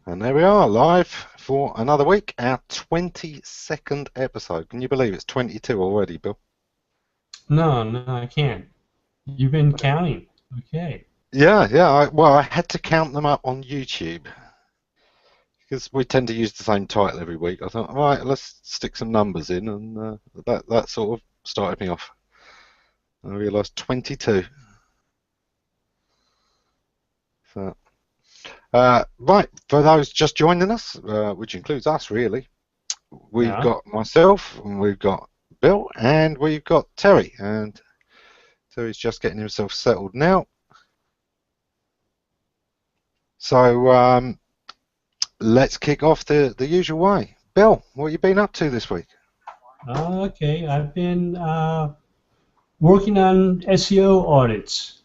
And there we are, live for another week, our 22nd episode. Can you believe it's 22 already, Bill? No, I can't. You've been counting. Okay. Yeah. Well, I had to count them up on YouTube because we tend to use the same title every week. I thought, all right, let's stick some numbers in, and that sort of started me off. I realised 22. So, right, for those just joining us, which includes us, really, we've Yeah. got myself, and we've got Bill, and we've got Terry, and Terry's just getting himself settled now. So let's kick off the usual way. Bill, what have you been up to this week? Okay. I've been working on SEO audits,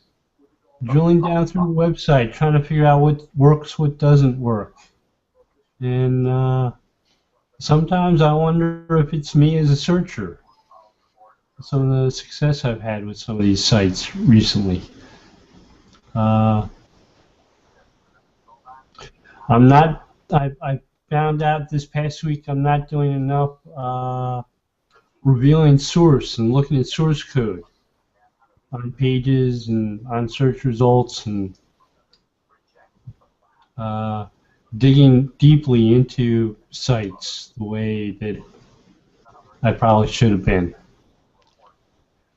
drilling down through the website, trying to figure out what works, what doesn't work. And sometimes I wonder if it's me as a searcher. Some of the success I've had with some of these sites recently. Uh, I'm not. I found out this past week I'm not doing enough revealing source and looking at source code on pages and on search results and uh, digging deeply into sites the way that I probably should have been.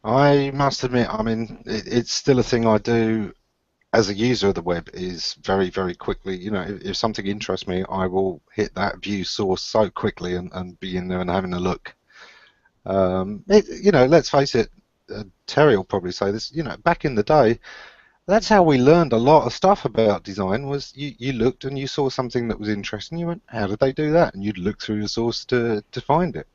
I must admit, I mean, it's still a thing I do as a user of the web is very, very quickly, if something interests me, I will hit that view source so quickly and be in there and having a look. Let's face it, Terry will probably say this, back in the day, that's how we learned a lot of stuff about design was you looked and you saw something that was interesting, you went, how did they do that? And you'd look through the source to find it.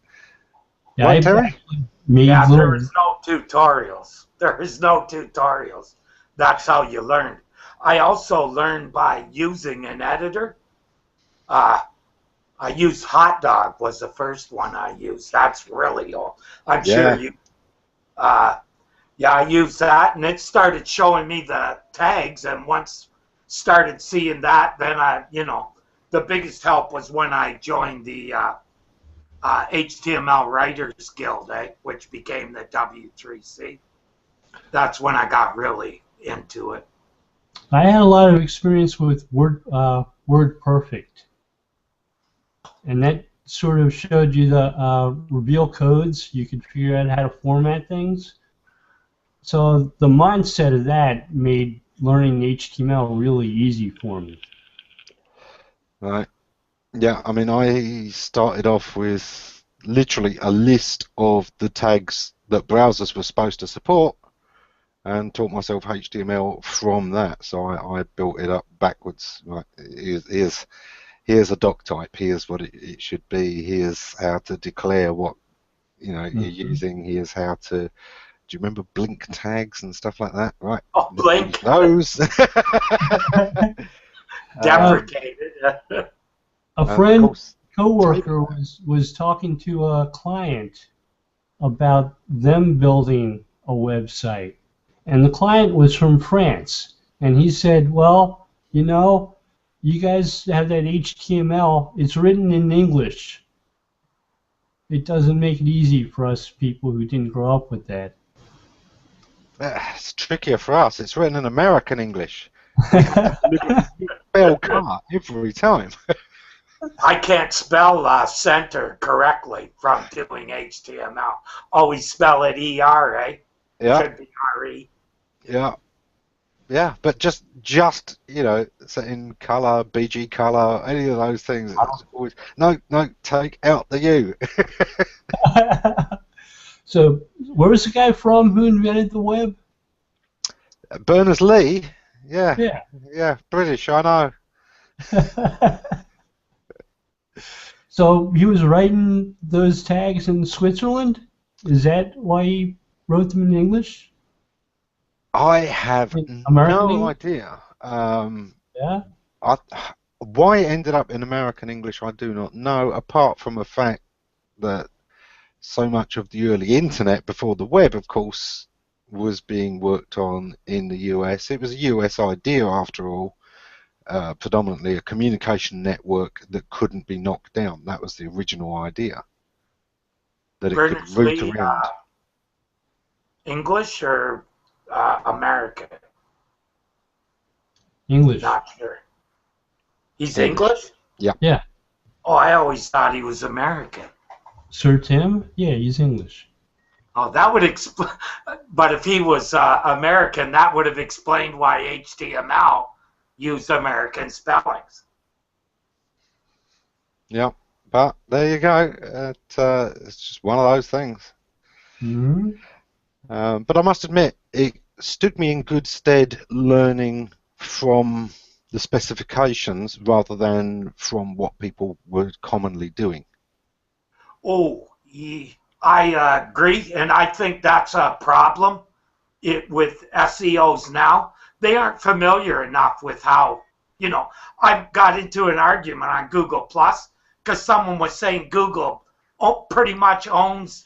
Yeah, Right, I've Terry? actually made Yeah, there little. is no tutorials. There is no tutorials. That's how you learn. I also learned by using an editor. I used Hot Dog was the first one I used. That's really old. I'm sure Yeah. you. Yeah, I used that, and it started showing me the tags. And once started seeing that, then the biggest help was when I joined the HTML Writers Guild, which became the W3C. That's when I got really into it. I had a lot of experience with WordPerfect, and that sort of showed you the reveal codes. You could figure out how to format things. So the mindset of that made learning HTML really easy for me. Right. Yeah, I mean, I started off with literally a list of the tags that browsers were supposed to support and taught myself HTML from that. So I built it up backwards. Right, here's a doc type. Here's what it should be. Here's how to declare what you're using. Here's how to. Do you remember blink tags and stuff like that? Right. Oh, blink. Those. Deprecated. A friend, coworker, was talking to a client about them building a website, and the client was from France, and he said, "Well, you guys have that HTML. It's written in English. It doesn't make it easy for us people who didn't grow up with that." It's trickier for us. It's written in American English. Spell car every time. I can't spell center correctly from doing HTML. Always spell it ER, eh? Yeah. Should be RE. Yeah, but just set in color, BG color, any of those things. It's always, no, take out the U. So, where was the guy from who invented the web? Berners-Lee. Yeah. Yeah, British. I know. So he was writing those tags in Switzerland? Is that why he wrote them in English? I have no idea. Yeah. Why it ended up in American English, I do not know. Apart from the fact that so much of the early internet before the web, of course, was being worked on in the US. It was a US idea, after all. predominantly a communication network that couldn't be knocked down. That was the original idea, that it could route Berners-Lee, around. English or American? English. Not sure. He's English. English? Yeah. Yeah. Oh, I always thought he was American. Sir Tim? Yeah, he's English. Oh, that would explain. But if he was American, that would have explained why HTML used American spellings. Yeah, but there you go. It's just one of those things. Mm-hmm. But I must admit, it stood me in good stead learning from the specifications rather than from what people were commonly doing. Oh, I agree, and I think that's a problem with SEOs now. They aren't familiar enough with how, I got into an argument on Google Plus because someone was saying Google pretty much owns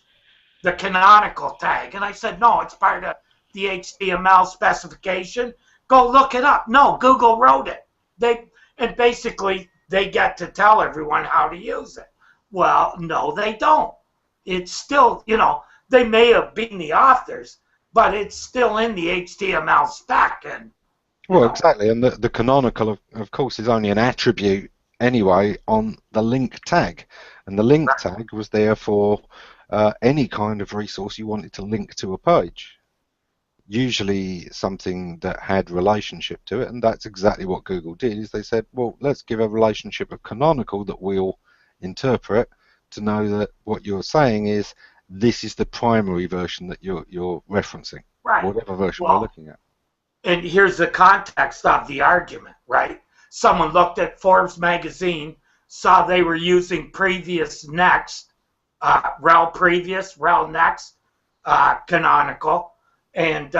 the canonical tag. And I said, no, it's part of the HTML specification. Go look it up. No, Google wrote it. And basically they get to tell everyone how to use it. Well, no, they don't. It's still, they may have been the authors, but it's still in the HTML spec. And well, exactly. And the canonical, of course, is only an attribute anyway on the link tag. And the link tag was there for any kind of resource you wanted to link to a page. Usually something that had relationship to it, and that's exactly what Google did, is they said, well, let's give a relationship of canonical that we'll interpret to know that what you're saying is this is the primary version that you're referencing, right. Whatever version we're looking at. And here's the context of the argument, right? Someone looked at Forbes magazine, saw they were using previous next, rel previous, rel next, canonical, and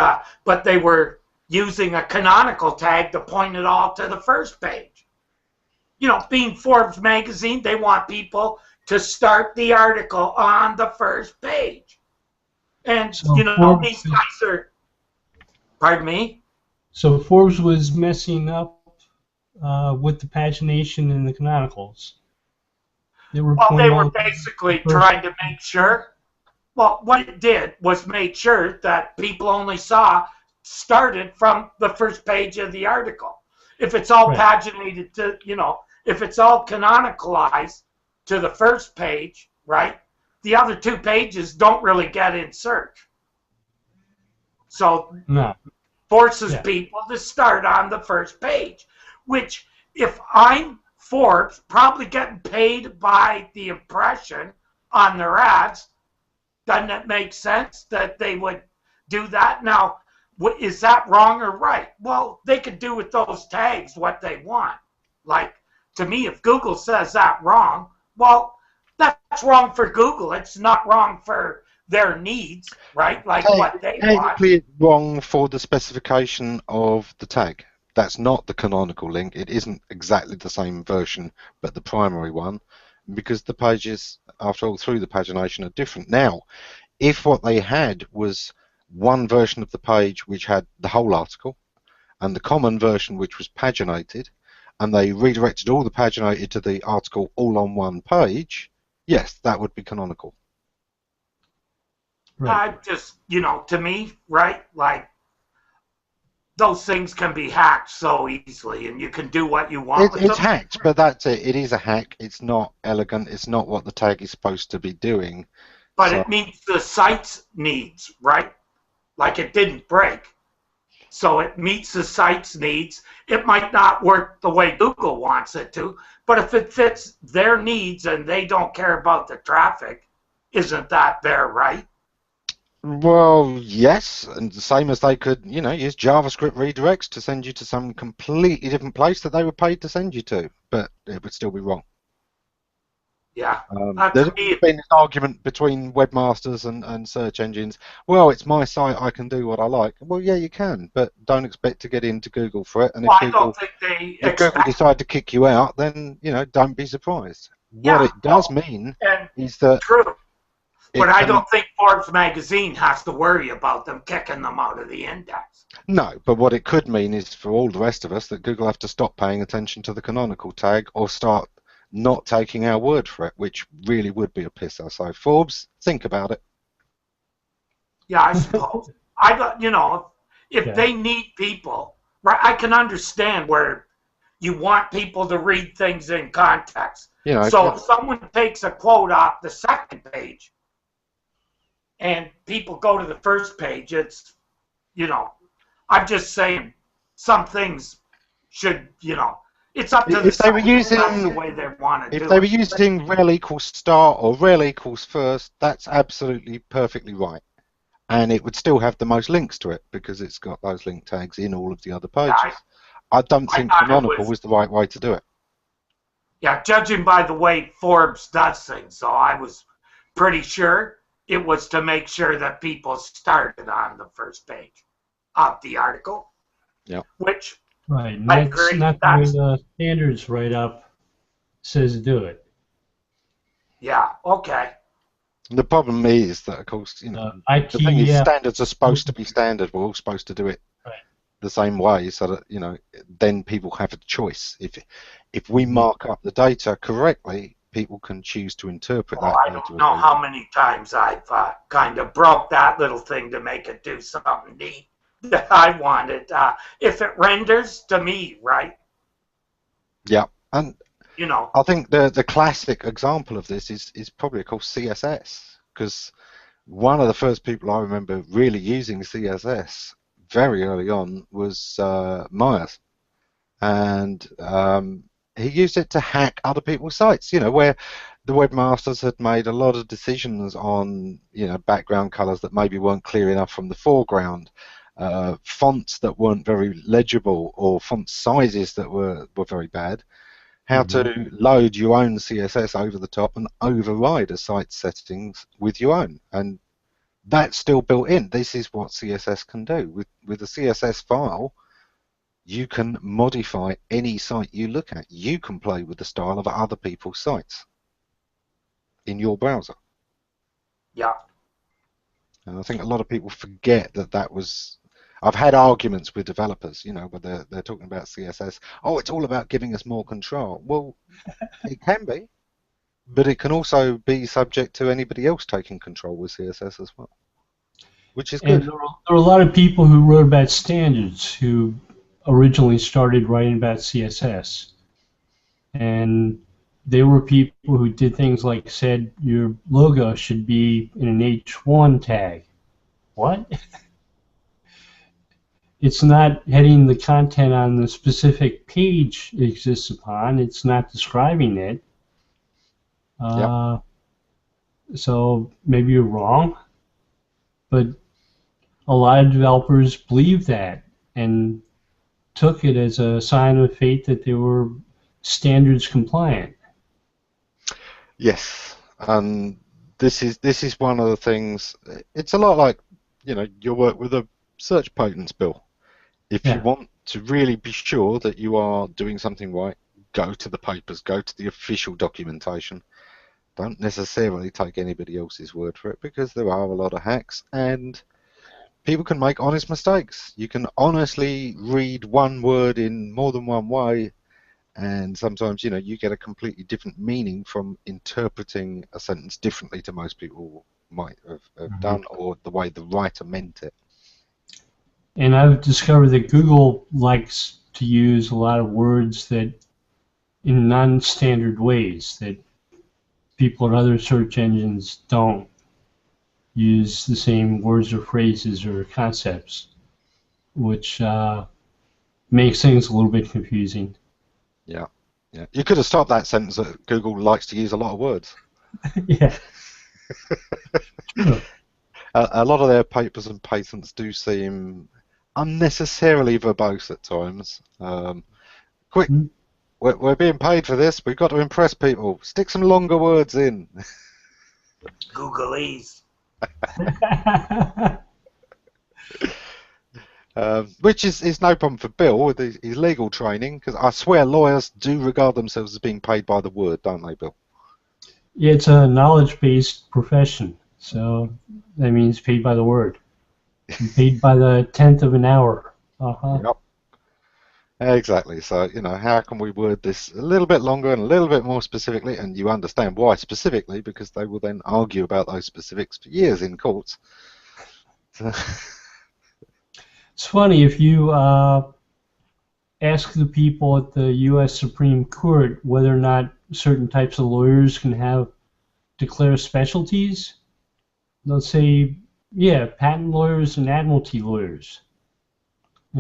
but they were using a canonical tag to point it all to the first page. Being Forbes magazine, they want people to start the article on the first page. And, So these guys are, pardon me? So Forbes was messing up with the pagination in the canonicals. They were basically trying to make sure. Well, what it did was make sure that people only started from the first page of the article. If it's all paginated to, if it's all canonicalized to the first page, right, the other two pages don't really get in search. So forces people to start on the first page, which if I'm Forbes, probably getting paid by the impression on their ads, doesn't it make sense that they would do that? Now, is that wrong or right? Well, they could do with those tags what they want. Like, to me, if Google says that wrong, well, that's wrong for Google. It's not wrong for their needs, right? Like what they want. Technically, it's wrong for the specification of the tag. That's not the canonical link. It isn't exactly the same version, but the primary one, because the pages, after all, through the pagination are different. Now, if what they had was one version of the page which had the whole article, and the common version which was paginated, and they redirected all the paginated to the article all on one page, yes, that would be canonical. Right. I just, to me, right, like, those things can be hacked so easily, and you can do what you want with It's them. hacked, but that's it. It is a hack. It's not elegant. It's not what the tag is supposed to be doing. But it meets the site's needs, right? Like, it didn't break. So it meets the site's needs. It might not work the way Google wants it to, but if it fits their needs and they don't care about the traffic, isn't that their right? Well, yes, and the same as they could, use JavaScript redirects to send you to some completely different place that they were paid to send you to, but it would still be wrong. Yeah. There's been an argument between webmasters and search engines. Well, it's my site, I can do what I like. Well, yeah, you can, but don't expect to get into Google for it. And well, if Google decide to kick you out, then don't be surprised. What it does mean is that true. But I don't think Forbes magazine has to worry about them kicking them out of the index. No, but what it could mean is for all the rest of us that Google have to stop paying attention to the canonical tag or start not taking our word for it, which really would be a pisser. So Forbes, think about it. Yeah, I suppose. I got, you know, if they need people, right? I can understand where you want people to read things in context. You know, so if someone takes a quote off the second page and people go to the first page, it's, you know, I'm just saying some things should, you know, it's up to if they were using the way they want to do it. If they were using rel equals start or rel equals first, that's absolutely perfectly right. And it would still have the most links to it because it's got those link tags in all of the other pages. Yeah, I don't think canonical was the right way to do it. Yeah, judging by the way Forbes does things, so I was pretty sure it was to make sure that people started on the first page of the article. Yeah. Which right, and that's not the way the standards write-up says do it. Yeah. Okay. The problem is that, of course, you know, the thing is, standards are supposed to be standard. We're all supposed to do it the same way, so that, you know, then people have a choice. If we mark up the data correctly, people can choose to interpret that. I don't know how many times I've kind of broke that little thing to make it do something neat that I wanted. If it renders to me, right? Yeah, and you know, I think the classic example of this is probably called CSS, because one of the first people I remember really using CSS very early on was Myers, and he used it to hack other people's sites. You know, where the webmasters had made a lot of decisions on, you know, background colors that maybe weren't clear enough from the foreground, fonts that weren't very legible, or font sizes that were very bad. How to load your own CSS over the top and override a site's settings with your own, and that's still built in. This is what CSS can do. With a CSS file, you can modify any site you look at. You can play with the style of other people's sites in your browser. Yeah. And I think a lot of people forget that was... I've had arguments with developers, you know, where they're talking about CSS. Oh, it's all about giving us more control. Well, it can be, but it can also be subject to anybody else taking control with CSS as well, which is good. And there are a lot of people who wrote about standards who originally started writing about CSS. And there were people who did things like said your logo should be in an H1 tag. What? It's not heading the content on the specific page it exists upon. It's not describing it. So maybe you're wrong, but a lot of developers believed that and took it as a sign of fate that they were standards compliant. Yes, and this is one of the things. It's a lot like, you know, your work with a search patents bill. If you want to really be sure that you are doing something right, go to the papers, go to the official documentation. Don't necessarily take anybody else's word for it, because there are a lot of hacks and people can make honest mistakes. You can honestly read one word in more than one way, and sometimes, you know, you get a completely different meaning from interpreting a sentence differently to most people might have done, or the way the writer meant it. And I've discovered that Google likes to use a lot of words that in non-standard ways that people at other search engines don't use the same words or phrases or concepts, which makes things a little bit confusing. Yeah, yeah. You could have stopped that sentence that Google likes to use a lot of words. Yeah. A lot of their papers and patents do seem unnecessarily verbose at times. Quick, we're being paid for this. We've got to impress people. Stick some longer words in. Googleese. Which is no problem for Bill with his legal training, because I swear lawyers do regard themselves as being paid by the word, don't they, Bill? Yeah, it's a knowledge-based profession, So that means paid by the word. Paid by the tenth of an hour. Uh-huh. Yep. Exactly. So, how can we word this a little bit longer and a little bit more specifically? And you understand why specifically, because they will then argue about those specifics for years in courts. So, It's funny if you ask the people at the U.S. Supreme Court whether or not certain types of lawyers can declare specialties. They'll say, yeah, patent lawyers and admiralty lawyers,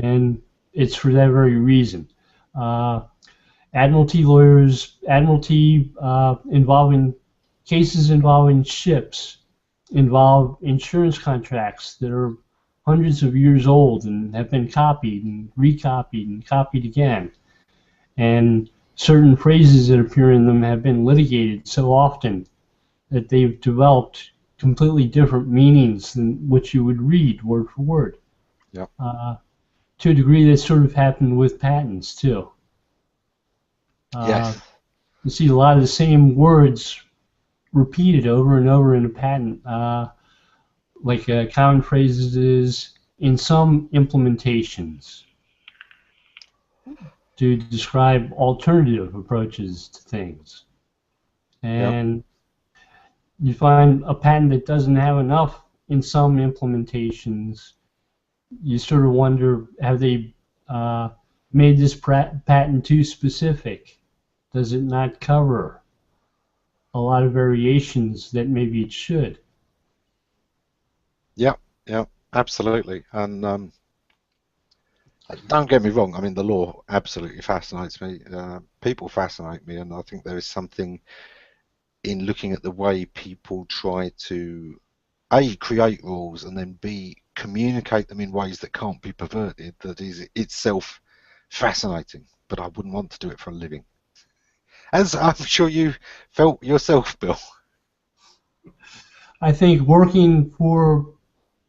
and it's for that very reason. Uh, Admiralty lawyers, admiralty involving cases involving ships, involve insurance contracts that are hundreds of years old and have been copied and recopied and copied again. And certain phrases that appear in them have been litigated so often that they've developed completely different meanings than what you would read word for word. Yep. To a degree, that sort of happened with patents too. yes. You see a lot of the same words repeated over and over in a patent. Like a common phrase is in some implementations to describe alternative approaches to things. And you find a patent that doesn't have enough in some implementations. You sort of wonder, have they made this patent too specific? Does it not cover a lot of variations that maybe it should? Yeah, absolutely. And don't get me wrong, I mean, the law absolutely fascinates me. People fascinate me, and I think there is something in looking at the way people try to A, create rules, and then B, communicate them in ways that can't be perverted, that is itself fascinating. But I wouldn't want to do it for a living. As I'm sure you felt yourself, Bill. I think working for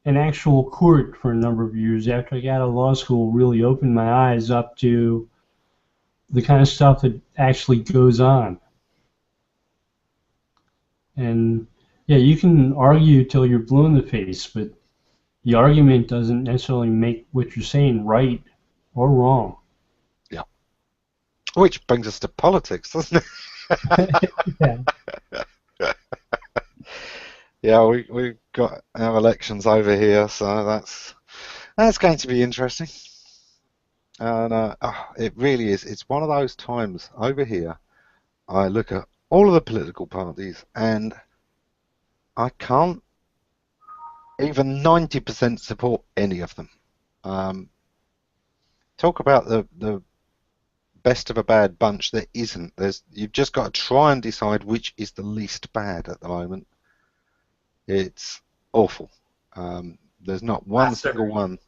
an actual court for a number of years after I got out of law school really opened my eyes up to the kind of stuff that actually goes on. And yeah, you can argue till you're blue in the face, but the argument doesn't necessarily make what you're saying right or wrong. Yeah. Which brings us to politics, doesn't it? Yeah. Yeah, we've got our elections over here, so that's going to be interesting. And it really is. It's one of those times over here. I look at all of the political parties, and I can't even 90% support any of them. Talk about the best of a bad bunch. There isn't. You've just got to try and decide which is the least bad at the moment. It's awful. There's not one single one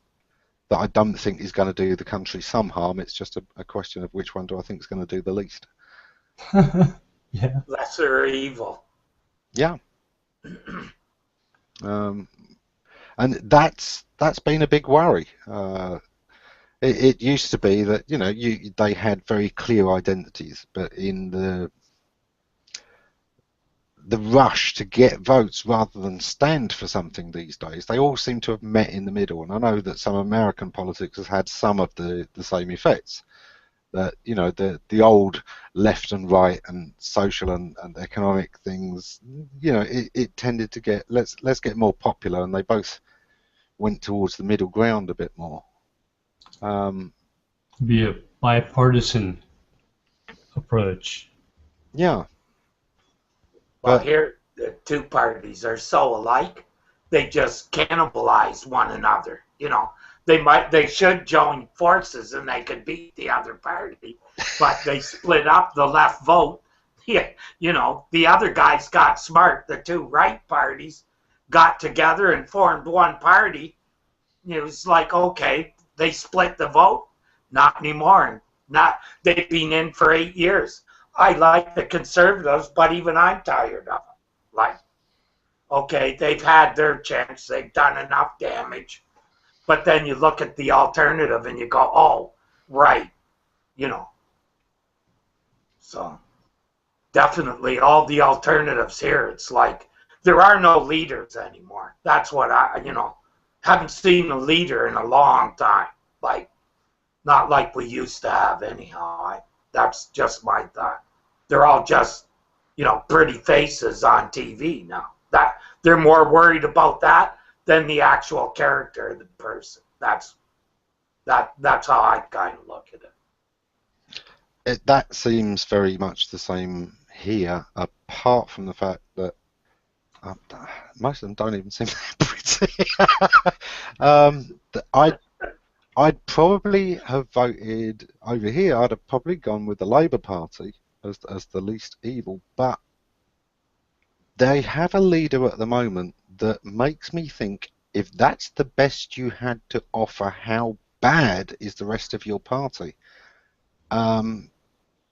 that I don't think is going to do the country some harm. It's just a question of which one do I think is going to do the least. Yeah. Lesser evil. Yeah. And that's been a big worry. It used to be that they had very clear identities, but in the rush to get votes rather than stand for something these days, they all seem to have met in the middle. And I know that some American politics has had some of the same effects. That the old left and right and social and economic things, it tended to get let's get more popular, and they both went towards the middle ground a bit more. Be a bipartisan approach. Yeah. Well, here the two parties are so alike, they just cannibalize one another. They should join forces and they could beat the other party, but they split up the left vote. Yeah, the other guys got smart. The two right parties got together and formed one party. It was like, okay, they split the vote. Not anymore. They've been in for 8 years. I like the conservatives, but even I'm tired of them. Like, okay, they've had their chance. They've done enough damage. But then you look at the alternative and you go, oh, right. So definitely all the alternatives here, it's like there are no leaders anymore. That's what haven't seen a leader in a long time. Like, not like we used to have anyhow. That's just my thought. They're all just, pretty faces on TV now. That they're more worried about that than the actual character of the person. That's how I kind of look at it. That seems very much the same here, apart from the fact that most of them don't even seem that pretty. I'd probably have voted over here. I'd have probably gone with the Labour Party as the least evil, but they have a leader at the moment that makes me think, if that's the best you had to offer, how bad is the rest of your party?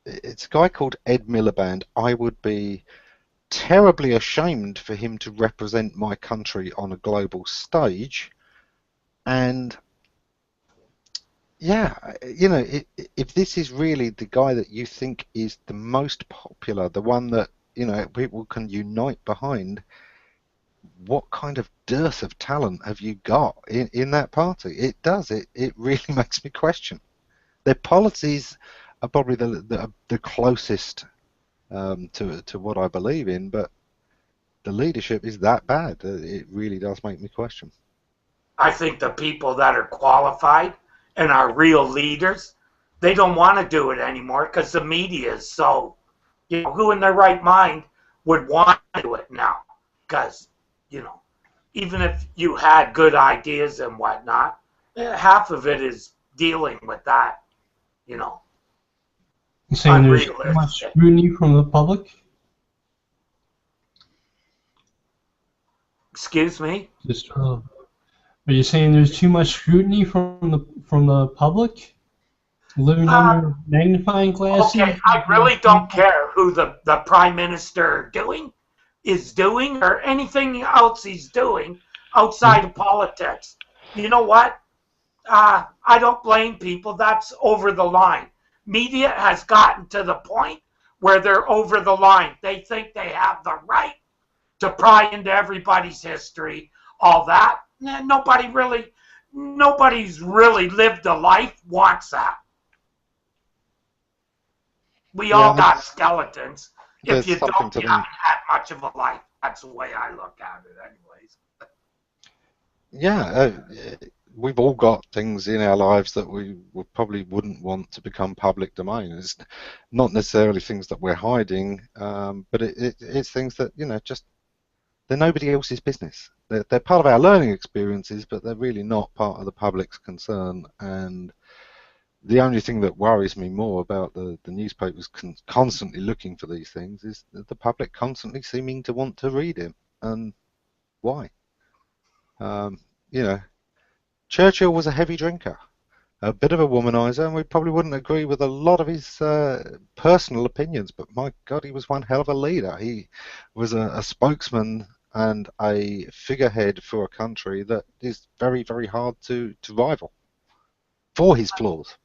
It's a guy called Ed Miliband. I would be terribly ashamed for him to represent my country on a global stage. And yeah, if this is really the guy that you think is the most popular, the one that people can unite behind, what kind of dearth of talent have you got in that party? It does. It really makes me question. Their policies are probably the closest to what I believe in, but the leadership is that bad. It really does make me question. I think the people that are qualified and are real leaders, they don't want to do it anymore because the media is so, who in their right mind would want to do it now? Because, even if you had good ideas and whatnot, half of it is dealing with that, You're saying there's too much scrutiny from the public? Excuse me? Are you saying there's too much scrutiny from the public? Living under magnifying glasses? Okay, I really don't care who the Prime Minister is doing or anything else he's doing outside of politics. You know what? I don't blame people. That's over the line. Media has gotten to the point where they're over the line. They think they have the right to pry into everybody's history, all that. Nobody's really lived a life wants that. We all got skeletons. If you don't, you haven't had much of a life. That's the way I look at it anyways. Yeah, we've all got things in our lives that we probably wouldn't want to become public domain. It's not necessarily things that we're hiding, but it's things that, just they're nobody else's business. They're part of our learning experiences, but they're really not part of the public's concern. And the only thing that worries me more about the newspapers constantly looking for these things is the public constantly seeming to want to read him. And why? Churchill was a heavy drinker, a bit of a womanizer, and we probably wouldn't agree with a lot of his personal opinions, but my God, he was one hell of a leader. He was a spokesman and a figurehead for a country that is very, very hard to rival for his flaws.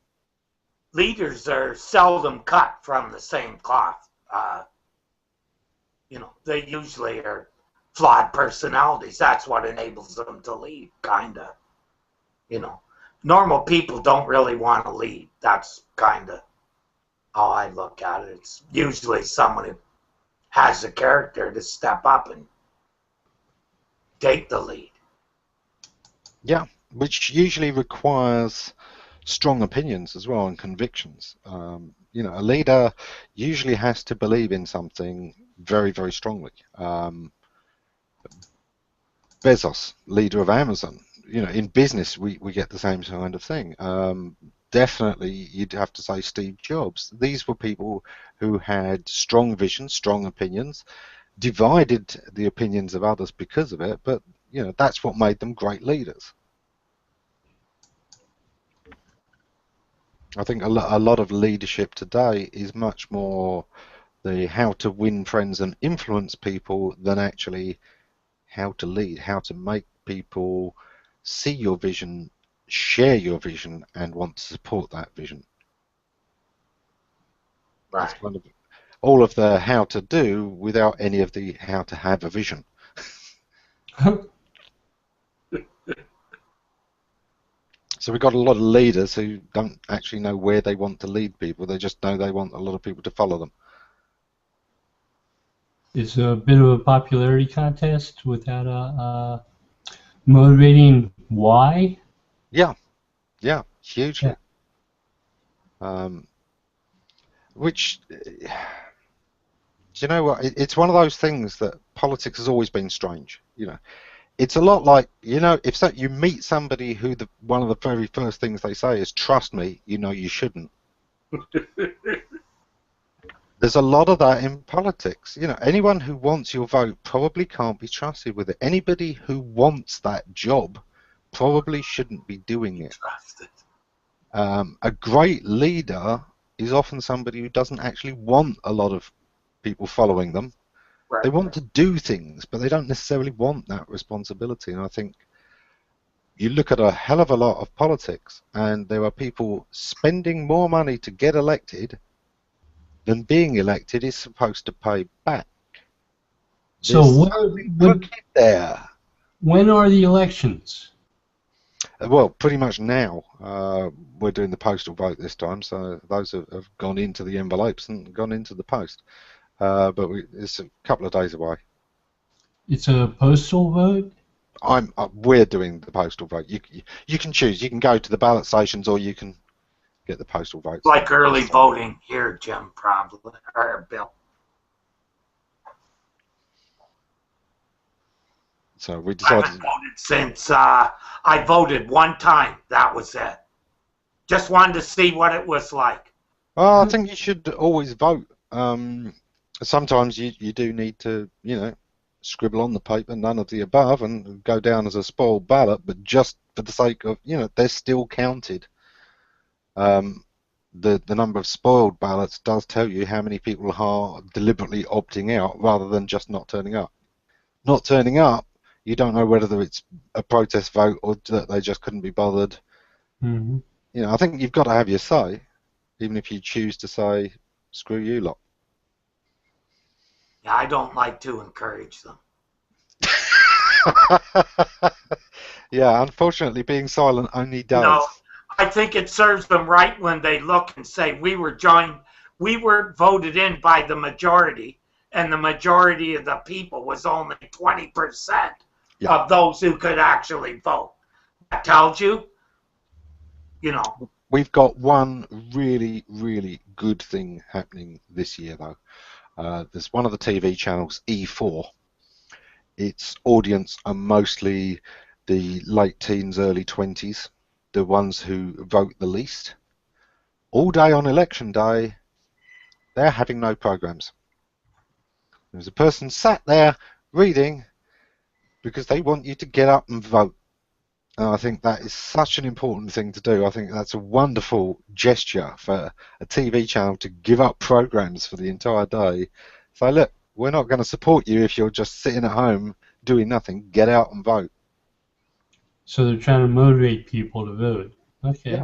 Leaders are seldom cut from the same cloth. They usually are flawed personalities. That's what enables them to lead, kind of. Normal people don't really want to lead. That's kind of how I look at it. It's usually someone who has the character to step up and take the lead. Yeah, which usually requires strong opinions as well and convictions. A leader usually has to believe in something very, very strongly. Bezos, leader of Amazon, in business we get the same kind of thing. Definitely you'd have to say Steve Jobs. These were people who had strong visions, strong opinions, divided the opinions of others because of it, but that's what made them great leaders. I think a lot of leadership today is much more the how to win friends and influence people than actually how to lead, how to make people see your vision, share your vision, and want to support that vision. Right. It's kind of all of the how to do without any of the how to have a vision. So we've got a lot of leaders who don't actually know where they want to lead people. They just know they want a lot of people to follow them. It's a bit of a popularity contest without a motivating why. Yeah, Yeah. hugely. Which, do you know what? It's one of those things that politics has always been strange. It's a lot like, if you meet somebody who one of the very first things they say is, trust me, you shouldn't. There's a lot of that in politics. Anyone who wants your vote probably can't be trusted with it. Anybody who wants that job probably shouldn't be doing it. A great leader is often somebody who doesn't actually want a lot of people following them. Right. They want to do things, but they don't necessarily want that responsibility. And I think you look at a hell of a lot of politics, and there are people spending more money to get elected than being elected is supposed to pay back. So there. When are the elections? Well, pretty much now. We're doing the postal vote this time, so those have gone into the envelopes and gone into the post. But it's a couple of days away. It's a postal vote? We're doing the postal vote. You can choose. You can go to the ballot stations, or you can get the postal votes. Like early voting here, Jim, probably, or Bill. So we decided. I haven't voted since I voted one time. That was it. Just wanted to see what it was like. Well, I think you should always vote. Sometimes you do need to, scribble on the paper, none of the above, and go down as a spoiled ballot, but just for the sake of, they're still counted. The number of spoiled ballots does tell you how many people are deliberately opting out rather than just not turning up. Not turning up, you don't know whether it's a protest vote or that they just couldn't be bothered. Mm-hmm. I think you've got to have your say, even if you choose to say, screw you lot. Yeah, I don't like to encourage them. Yeah, unfortunately, being silent only does. No, I think it serves them right when they look and say, we were voted in by the majority, and the majority of the people was only 20% of those who could actually vote. That tells you, We've got one really, really good thing happening this year, though. There's one of the TV channels, E4. Its audience are mostly the late teens, early 20s, the ones who vote the least. All day on election day, they're having no programs. There's a person sat there reading because they want you to get up and vote. And I think that is such an important thing to do. I think that's a wonderful gesture for a TV channel to give up programs for the entire day. So look, we're not going to support you if you're just sitting at home doing nothing. Get out and vote. So they're trying to motivate people to vote. Okay.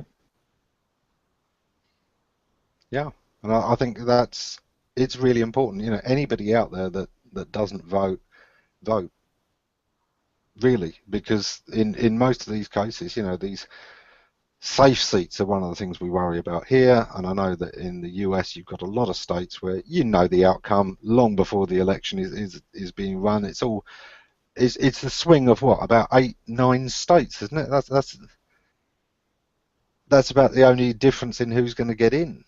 Yeah. And I think it's really important. Anybody out there that doesn't vote, vote. Really, because in most of these cases, these safe seats are one of the things we worry about here, and I know that in the US you've got a lot of states where the outcome long before the election is being run. It's the swing of what, about 8-9 states, isn't it? That's about the only difference in who's going to get in.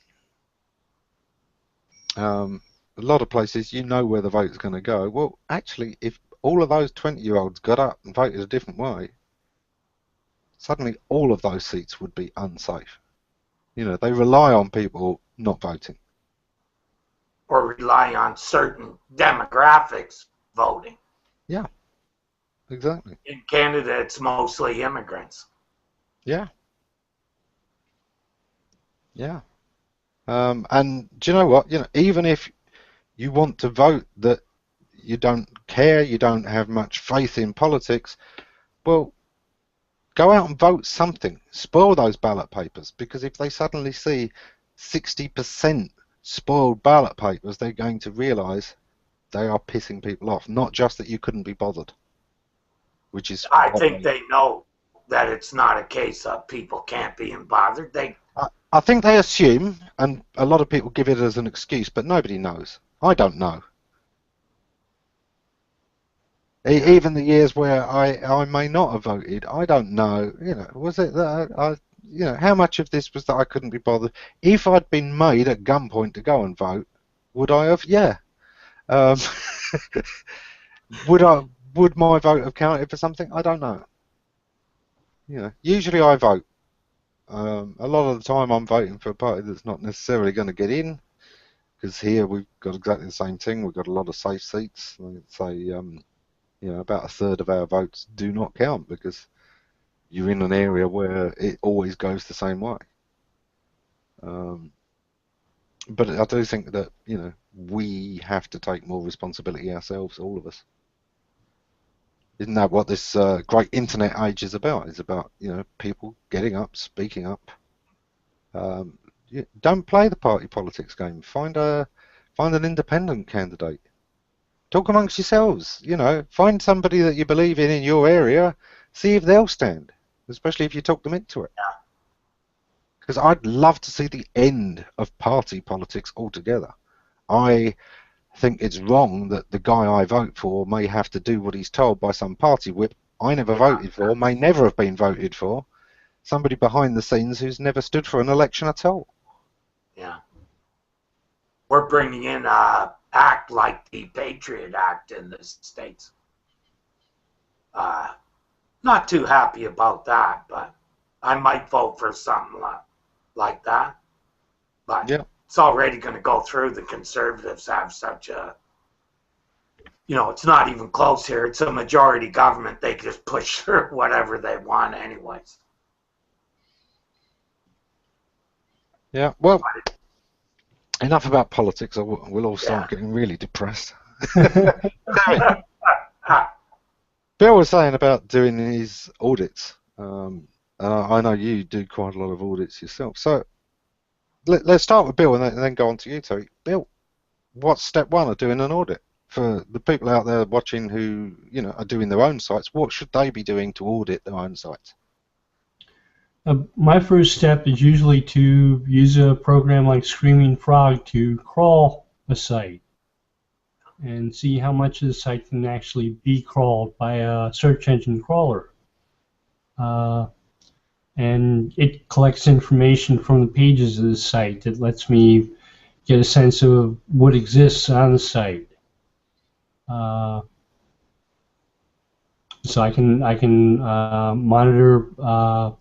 A lot of places where the vote's going to go. Well, actually, if all of those 20-year-olds got up and voted a different way, suddenly all of those seats would be unsafe. They rely on people not voting. Or rely on certain demographics voting. Yeah, exactly. In Canada, it's mostly immigrants. Yeah. Yeah. And do you know what? Even if you want to vote that you don't care, you don't have much faith in politics, well, go out and vote something. Spoil those ballot papers, because if they suddenly see 60% spoiled ballot papers, they're going to realise they are pissing people off, not just that you couldn't be bothered. which is I what think they know that it's not a case of people can't be bothered. I think they assume, and a lot of people give it as an excuse, but nobody knows. I don't know. Even the years where I may not have voted, I don't know. Was it that how much of this was that I couldn't be bothered? If I'd been made at gunpoint to go and vote, would I have? Yeah. Um, Would my vote have counted for something? I don't know. Usually I vote. A lot of the time I'm voting for a party that's not necessarily going to get in, because here we've got exactly the same thing. We've got a lot of safe seats. I'd say about a third of our votes do not count because you're in an area where it always goes the same way. But I do think that we have to take more responsibility ourselves, all of us. Isn't that what this great internet age is about? It's about people getting up, speaking up. Don't play the party politics game. Find an independent candidate. Talk amongst yourselves. Find somebody that you believe in your area. See if they'll stand, especially if you talk them into it. Because I'd love to see the end of party politics altogether. I think it's wrong that the guy I vote for may have to do what he's told by some party whip I never voted for, may never have been voted for, somebody behind the scenes who's never stood for an election at all. Yeah. We're bringing in an act like the Patriot Act in the States. Not too happy about that, but I might vote for something like that. But yeah. It's already going to go through. The conservatives have such a, it's not even close here. It's a majority government. They just push through whatever they want anyways. Yeah, well, enough about politics. We'll all start getting really depressed. Bill was saying about doing his audits. And I know you do quite a lot of audits yourself. So let's start with Bill and then go on to you, Terry. Bill, what's step one of doing an audit? For the people out there watching who are doing their own sites, what should they be doing to audit their own sites? My first step is usually to use a program like Screaming Frog to crawl a site and see how much of the site can actually be crawled by a search engine crawler. And it collects information from the pages of the site that lets me get a sense of what exists on the site. So I can monitor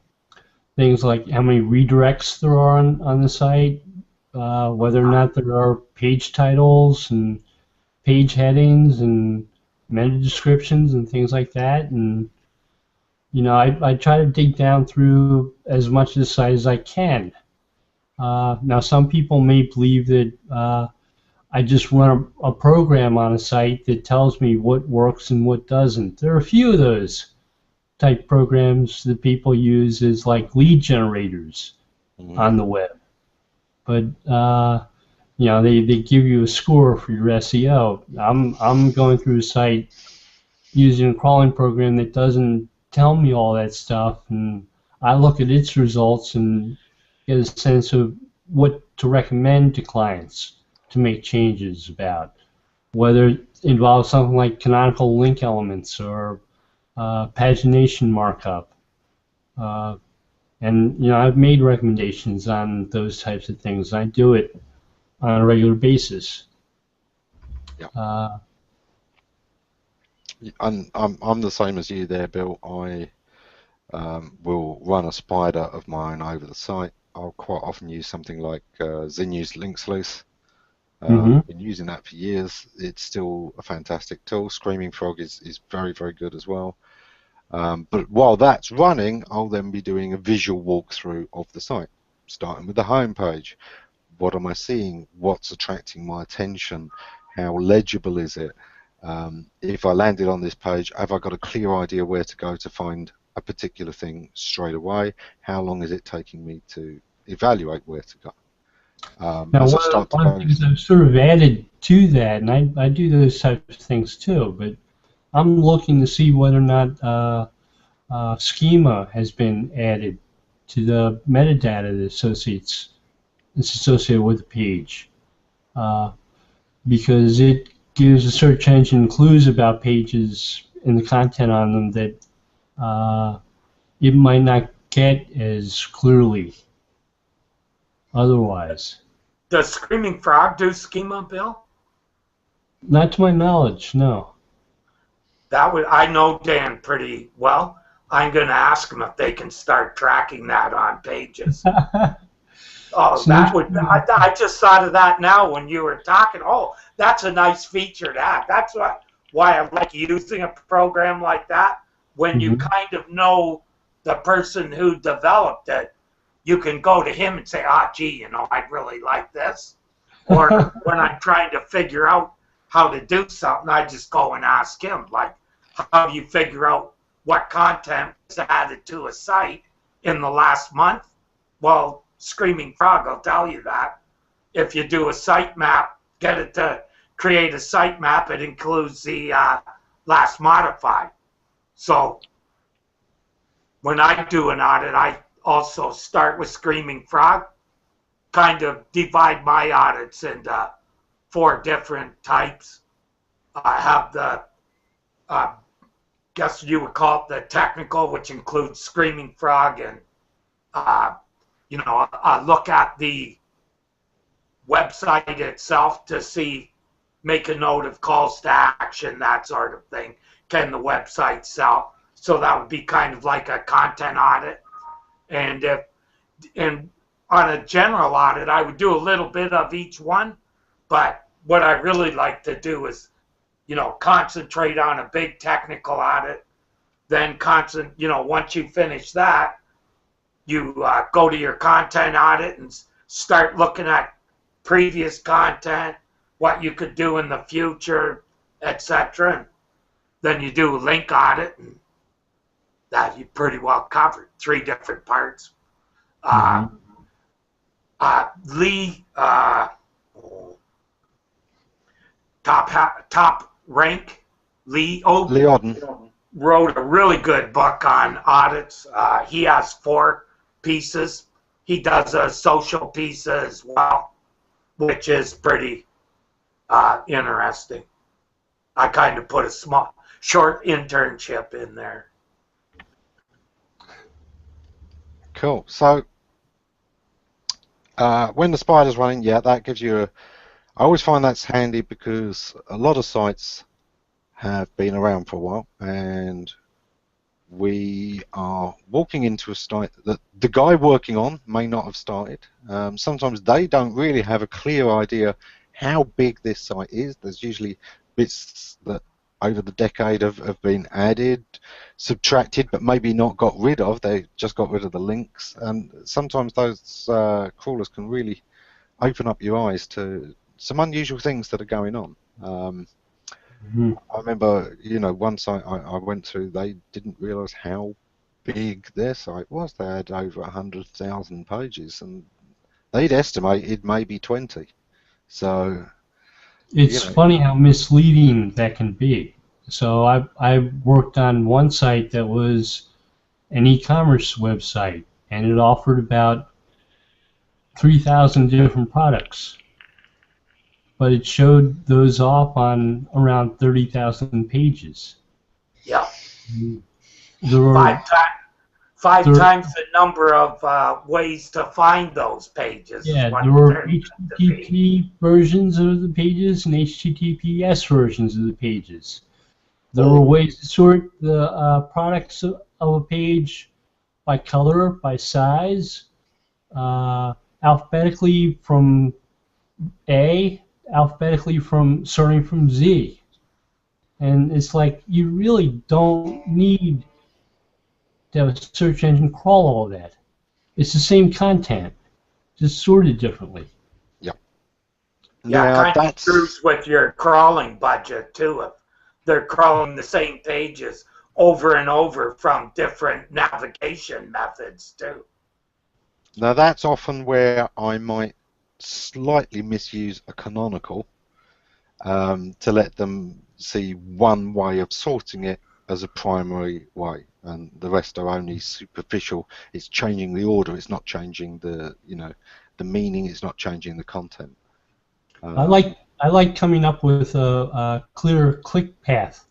things like how many redirects there are on the site, whether or not there are page titles and page headings and meta descriptions and things like that. And I try to dig down through as much of the site as I can. Now, some people may believe that I just run a program on a site that tells me what works and what doesn't. There are a few of those type programs that people use as like lead generators on the web. But they give you a score for your SEO. I'm going through a site using a crawling program that doesn't tell me all that stuff, and I look at its results and get a sense of what to recommend to clients to make changes about, whether it involves something like canonical link elements or pagination markup. And I've made recommendations on those types of things. I do it on a regular basis. Yeah. I'm the same as you there, Bill. I will run a spider of mine over the site. I'll quite often use something like Zinew's Link Sleuth. I've been using that for years. It's still a fantastic tool. Screaming Frog is very, very good as well. But while that's running, I'll then be doing a visual walkthrough of the site, starting with the home page. What am I seeing? What's attracting my attention? How legible is it? If I landed on this page, have I got a clear idea where to go to find a particular thing straight away? How long is it taking me to evaluate where to go? Now, one of the things I've sort of added to that, and I do those types of things too, but I'm looking to see whether or not schema has been added to the metadata that's associated with the page, uh, because it gives the search engine clues about pages and the content on them that it might not get as clearly otherwise. Does Screaming Frog do schema, Bill? Not to my knowledge, no. I know Dan pretty well. I'm going to ask them if they can start tracking that on pages. Oh, that would. I just thought of that now when you were talking. Oh, that's a nice feature to have. That's why I like using a program like that. When you kind of know the person who developed it, you can go to him and say, gee, I'd really like this. Or when I'm trying to figure out how to do something, I just go and ask him, like, how do you figure out what content is added to a site in the last month? Well, Screaming Frog will tell you that. If you do a site map, get it to create a site map, it includes the last modified. So when I do an audit, I also start with Screaming Frog, kind of divide my audits into 4 different types. I have the, guess you would call it the technical, which includes Screaming Frog and, look at the website itself to see, make a note of calls to action, that sort of thing. Can the website sell? So that would be kind of like a content audit. And on a general audit, I would do a little bit of each one. But what I really like to do is, concentrate on a big technical audit. Then once you finish that, you go to your content audit and start looking at previous content, what you could do in the future, etc. Then you do a link audit, and that you pretty well covered 3 different parts. Lee, top rank, Lee Odden wrote a really good book on audits. He has 4 pieces. He does a social piece as well, which is pretty interesting. I kind of put a short internship in there. Cool. So when the spider's running, that gives you I always find that's handy because a lot of sites have been around for a while, and we are walking into a site that the guy working on may not have started. Sometimes they don't really have a clear idea how big this site is. There's usually bits that over the decade have been added, subtracted, but maybe not got rid of. They just got rid of the links, and sometimes those crawlers can really open up your eyes to some unusual things that are going on. I remember, one site I went to, they didn't realise how big their site was. They had over 100,000 pages, and they'd estimated maybe 20. So it's funny how misleading that can be. So I worked on one site that was an e-commerce website, and it offered about 3,000 different products. But it showed those off on around 30,000 pages. Yeah. There were five times the number of ways to find those pages. Yeah, there were HTTP versions of the pages and HTTPS versions of the pages. There were ways to sort the products of a page by color, by size, alphabetically from A, alphabetically starting from Z. And it's like you really don't need to have a search engine crawl all of that. It's the same content, just sorted differently. Yeah, kind of screws with your crawling budget too. If they're crawling the same pages over and over from different navigation methods too. Now that's often where I might slightly misuse a canonical. to let them see one way of sorting it as a primary way, and the rest are only superficial. It's changing the order. It's not changing the the meaning. It's not changing the content. I like coming up with a clear click path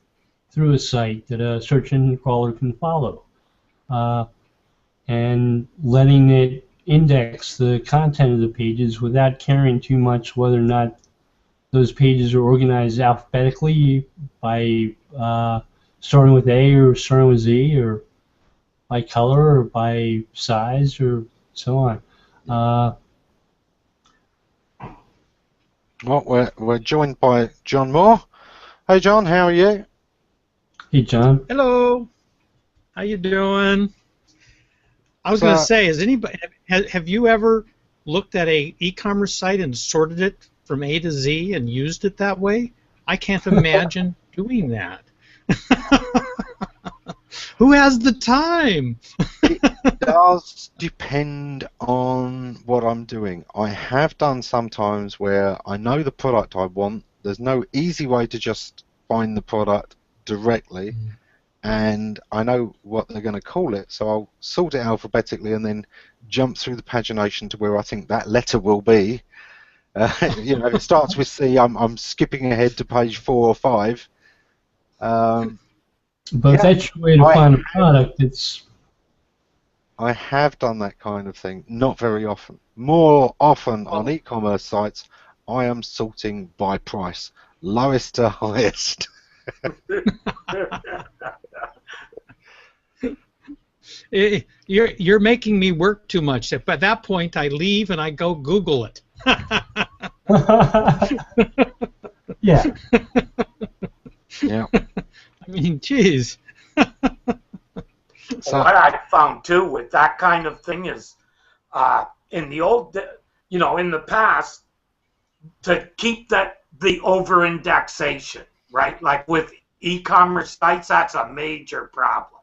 through a site that a search engine crawler can follow, and letting it index the content of the pages without caring too much whether or not those pages are organized alphabetically by starting with A or starting with Z, or by color or by size or so on. Well, we're joined by John Moore. Hey, John, how are you? Hey, John. Hello. How you doing? I was going to say, have you ever looked at a e-commerce site and sorted it from A to Z and used it that way? I can't imagine doing that. Who has the time? It does depend on what I'm doing. I have done sometimes where I know the product I want. There's no easy way to just find the product directly, and I know what they're going to call it, so I'll sort it alphabetically and then jump through the pagination to where I think that letter will be. If it starts with C, I'm skipping ahead to page 4 or 5. But if that's your way to find a product, I have done that kind of thing, not very often. More often on e-commerce sites, I am sorting by price, lowest to highest. You're making me work too much. At that point, I leave and I go Google it. yeah. Yeah. I mean, geez. So what I found too with that kind of thing is, in the past, to keep the over-indexation, right? Like with e-commerce sites, that's a major problem,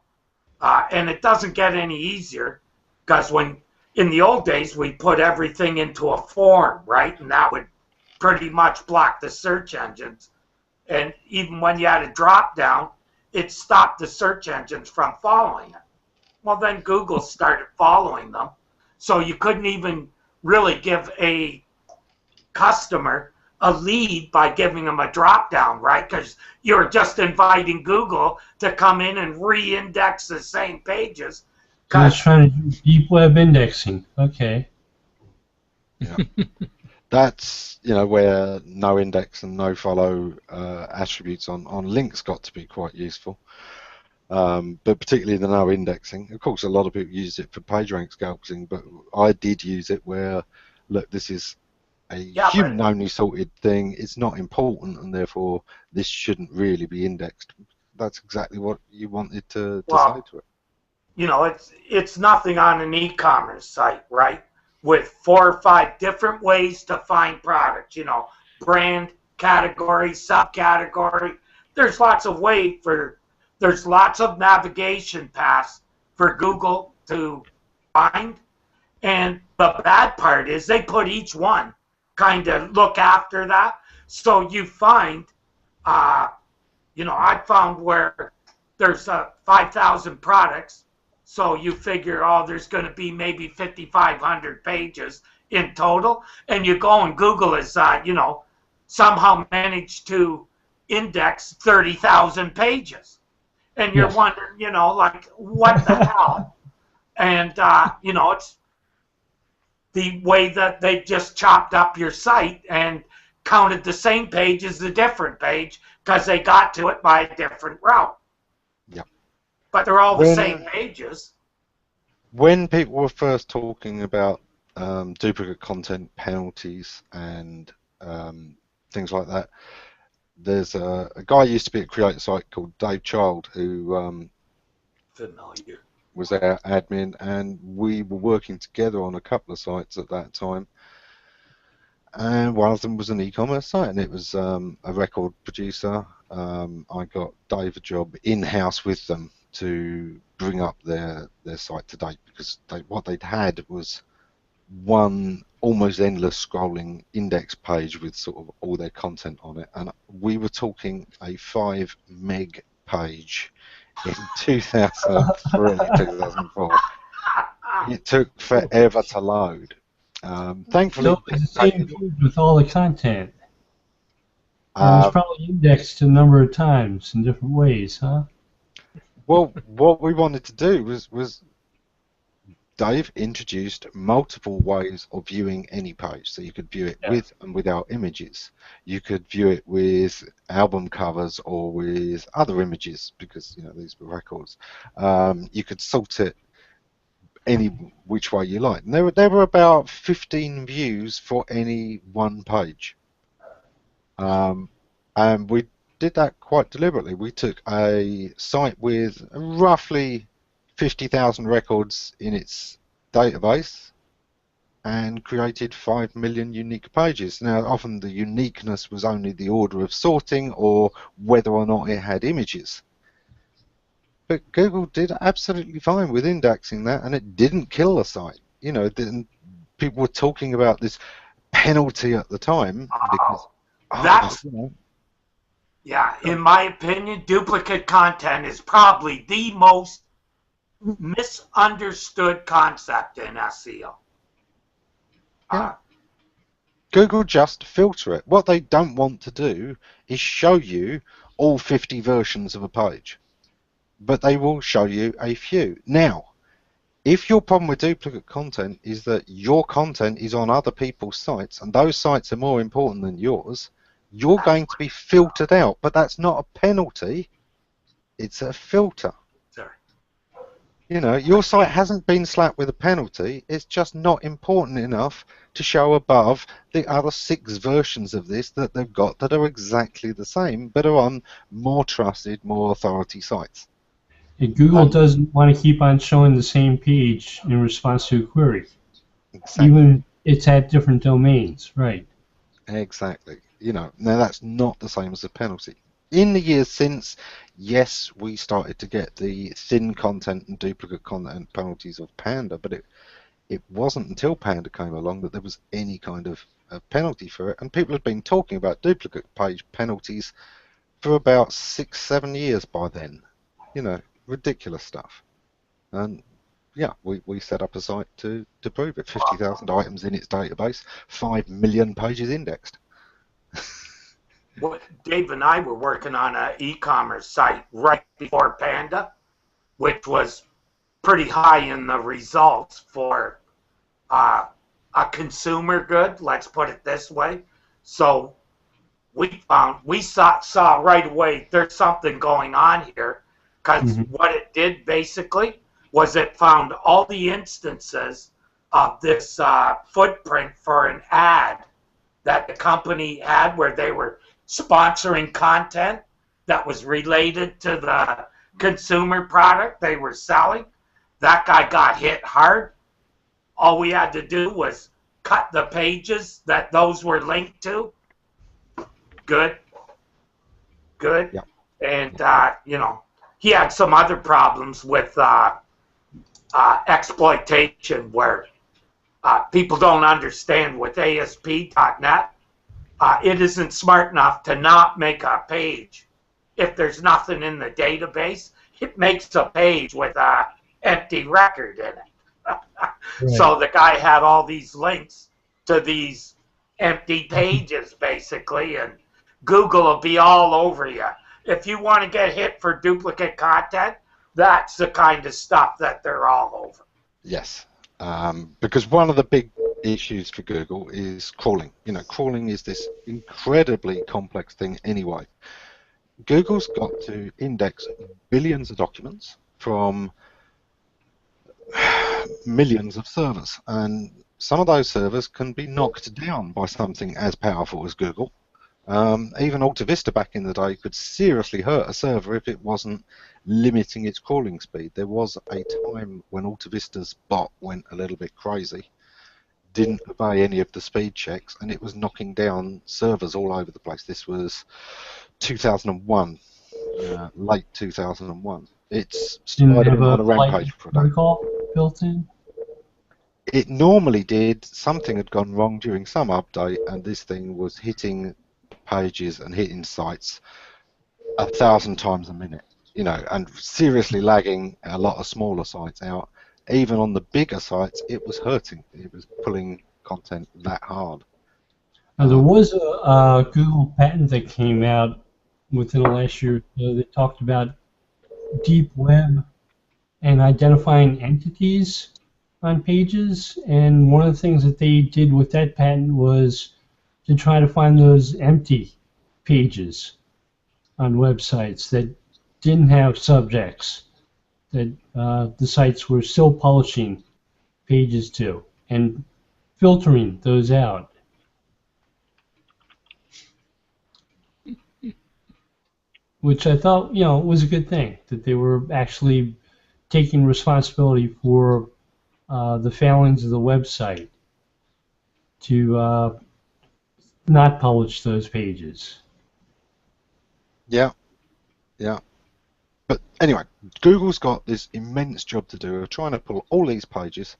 and it doesn't get any easier because in the old days we put everything into a form, right, and that would pretty much block the search engines. And even when you had a drop down, it stopped the search engines from following it. Well, then Google started following them. So you couldn't even really give a customer a lead by giving them a drop down, right? Because you're just inviting Google to come in and re-index the same pages. I was trying to do deep web indexing. Okay. Yeah. That's where no index and no follow attributes on links got to be quite useful, but particularly the no indexing. Of course, a lot of people use it for PageRank scalping, but I did use it where, look, this is a human-only sorted thing. It's not important, and therefore this shouldn't really be indexed. That's exactly what you wanted to say to it. It's nothing on an e-commerce site, right? With 4 or 5 different ways to find products, brand, category, subcategory. There's lots of there's lots of navigation paths for Google to find. And the bad part is they put each one kind of look after that. So you find, I found where there's 5,000 products. So you figure, there's going to be maybe 5,500 pages in total, and you go and Google has, somehow managed to index 30,000 pages, and you're wondering, like, what the hell? And it's the way that they just chopped up your site and counted the same page as the different page because they got to it by a different route. But they're all the same pages. When people were first talking about duplicate content penalties and things like that, there's a guy who used to be at Create a Site called Dave Child who was our admin, and we were working together on a couple of sites at that time. And one of them was an e-commerce site, and it was a record producer. I got Dave a job in-house with them to bring up their site to date, because what they'd had was one almost endless scrolling index page with sort of all their content on it, and we were talking a 5 meg page in 2003, 2004. It took forever to load. So Thankfully, it was the same page with all the content. And it was uh, probably indexed a number of times in different ways, huh? well, what we wanted to do was Dave introduced multiple ways of viewing any page. So you could view it Yeah. with and without images. You could view it with album covers or with other images because these were records. You could sort it any which way you like. And there were about 15 views for any one page. And we did that quite deliberately. We took a site with roughly 50,000 records in its database and created 5 million unique pages. Now, often the uniqueness was only the order of sorting or whether or not it had images. But Google did absolutely fine with indexing that, and it didn't kill the site. People were talking about this penalty at the time because That's yeah, in my opinion, duplicate content is probably the most misunderstood concept in SEO. Yeah. Google just filter it. What they don't want to do is show you all 50 versions of a page, but they will show you a few. Now, if your problem with duplicate content is that your content is on other people's sites and those sites are more important than yours, you're going to be filtered out. But that's not a penalty, it's a filter. Sorry. Your site hasn't been slapped with a penalty, it's just not important enough to show above the other 6 versions of this that they've got that are exactly the same, but are on more trusted, more authority sites. And Google doesn't want to keep on showing the same page in response to a query. Exactly. Even it's at different domains, right? Exactly. Now that's not the same as a penalty. In the years since, yes, we started to get the thin content and duplicate content penalties of Panda, but it wasn't until Panda came along that there was any kind of penalty for it, and people had been talking about duplicate page penalties for about 6-7 years by then. Ridiculous stuff. And yeah, we set up a site to prove it. 50,000 items in its database, 5 million pages indexed. Dave and I were working on an e-commerce site right before Panda, which was pretty high in the results for a consumer good, let's put it this way. So we saw right away there's something going on here, because what it did basically was it found all the instances of this footprint for an ad that the company had where they were sponsoring content that was related to the consumer product they were selling. That guy got hit hard. All we had to do was cut the pages that those were linked to. Good. Yeah. And, he had some other problems with exploitation where people don't understand with ASP.NET. It isn't smart enough to not make a page if there's nothing in the database. It makes a page with an empty record in it. Right. So the guy had all these links to these empty pages, basically, and Google will be all over you. If you want to get hit for duplicate content, that's the kind of stuff that they're all over. Yes, because one of the big issues for Google is crawling. Crawling is this incredibly complex thing anyway. Google's got to index billions of documents from millions of servers, and some of those servers can be knocked down by something as powerful as Google. Even Alta Vista back in the day could seriously hurt a server if it wasn't limiting its crawling speed. There was a time when Alta Vista's bot went a little bit crazy, didn't obey any of the speed checks, and it was knocking down servers all over the place. This was 2001, late 2001. It's started on a rampage for a day. Protocol built in? it normally did. Something had gone wrong during some update, and this thing was hitting pages and hitting sites 1,000 times a minute, you know, and seriously lagging a lot of smaller sites out. Even on the bigger sites, it was hurting. It was pulling content that hard. Now, there was a Google patent that came out within the last year or so that talked about deep web and identifying entities on pages. And one of the things that they did with that patent was to try to find those empty pages on websites that didn't have subjects, that the sites were still publishing pages to, and filtering those out. Which I thought, you know, was a good thing, that they were actually taking responsibility for the failings of the website to not publish those pages. Yeah, yeah. But anyway, Google's got this immense job to do of trying to pull all these pages,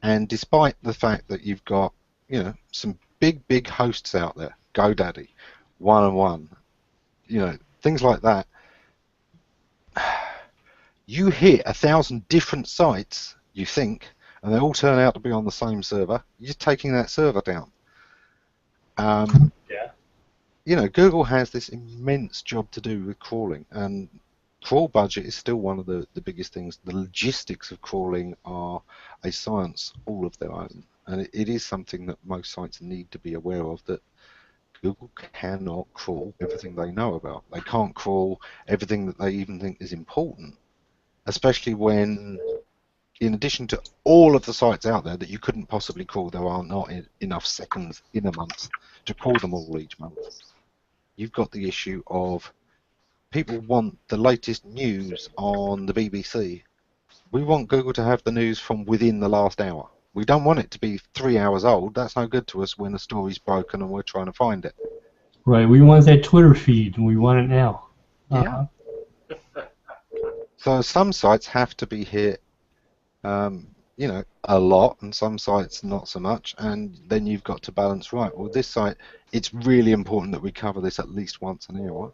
and despite the fact that you've got, you know, some big hosts out there, GoDaddy, 1&1, you know, things like that, you hit 1,000 different sites, you think, and they all turn out to be on the same server. You're taking that server down. Yeah. You know, Google has this immense job to do with crawling, and crawl budget is still one of the biggest things. The logistics of crawling are a science all of their own, and it is something that most sites need to be aware of, that Google cannot crawl everything they know about. They can't crawl everything that they even think is important, especially when, in addition to all of the sites out there that you couldn't possibly crawl, there are not enough seconds in a month to crawl them all each month. You've got the issue of people want the latest news on the BBC. We want Google to have the news from within the last hour. We don't want it to be 3 hours old. That's no good to us when a story's broken and we're trying to find it. Right, we want that Twitter feed, and we want it now. Yeah. So some sites have to be hit, you know, a lot, and some sites not so much, and then you've got to balance, right, well, this site, it's really important that we cover this at least once an hour.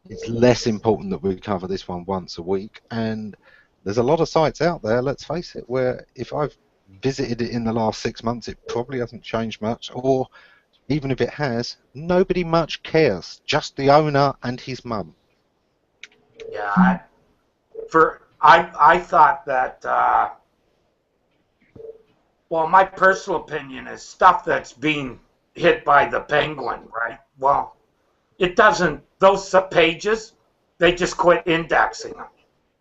It's less important that we cover this one once a week, and there's a lot of sites out there, let's face it, where if I've visited it in the last 6 months, it probably hasn't changed much, or even if it has, nobody much cares, just the owner and his mum. Yeah, I thought that, well, my personal opinion is stuff that's being hit by the penguin, right? Well, it doesn't, those pages, they just quit indexing them.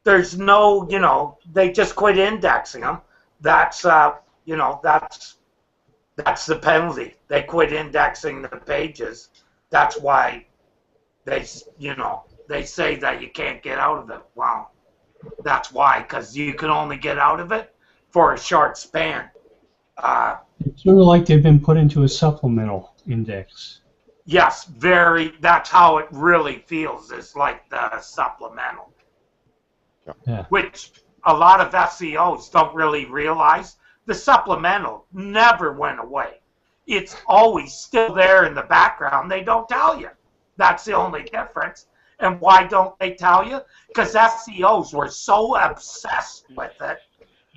There's no, you know, they just quit indexing them. That's, you know, that's the penalty. They quit indexing the pages. That's why they, you know, they say that you can't get out of it. Well, that's why, because you can only get out of it for a short span. It's sort of like they've been put into a supplemental index. Yes, that's how it really feels, is like the supplemental. Yeah. Which a lot of SEOs don't really realize. The supplemental never went away. It's always still there in the background. They don't tell you. That's the only difference. And why don't they tell you? Because SEOs were so obsessed with it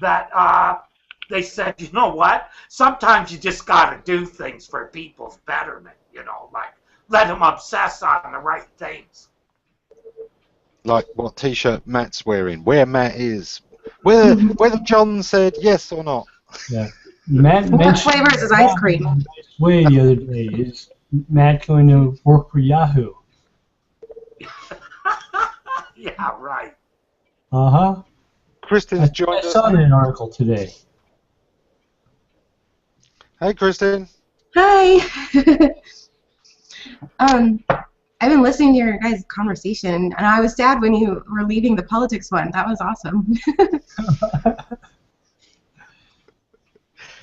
that they said, you know what? Sometimes you just got to do things for people's betterment, you know, like let them obsess on the right things. Like what T-shirt Matt's wearing, where Matt is, whether John said yes or not. Yeah. Matt What mentioned flavor is his ice cream? way the other day. Is Matt going to work for Yahoo? Yeah, right. Uh-huh. Kristin's joined I us. saw an article today. Hey, Kristin. Hi. I've been listening to your guys' conversation, and I was sad when you were leaving the politics one. That was awesome.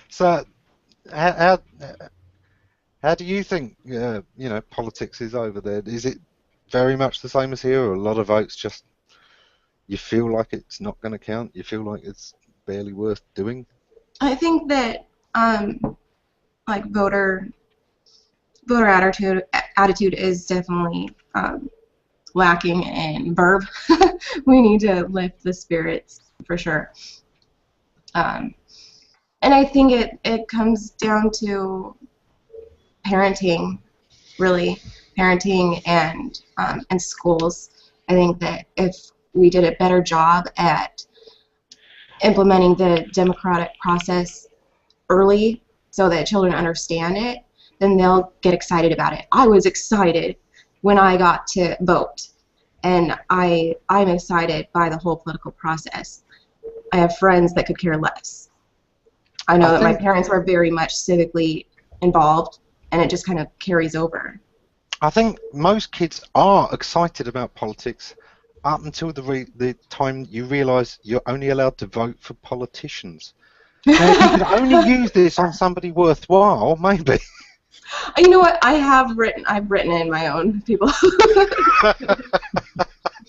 So, how do you think you know, politics is over there? Is it very much the same as here, or a lot of votes just you feel like it's not going to count? You feel like it's barely worth doing? I think that like voter attitude is definitely lacking in verb. We need to lift the spirits for sure. And I think it comes down to parenting, really, parenting and schools. I think that if we did a better job at implementing the democratic process early so that children understand it, then they'll get excited about it. I was excited when I got to vote, and I'm excited by the whole political process. I have friends that could care less. I know that my parents were very much civically involved, and it just kind of carries over. I think most kids are excited about politics up until the time you realise you're only allowed to vote for politicians. Now, if you could only use this on somebody worthwhile, maybe. You know what? I've written in my own people.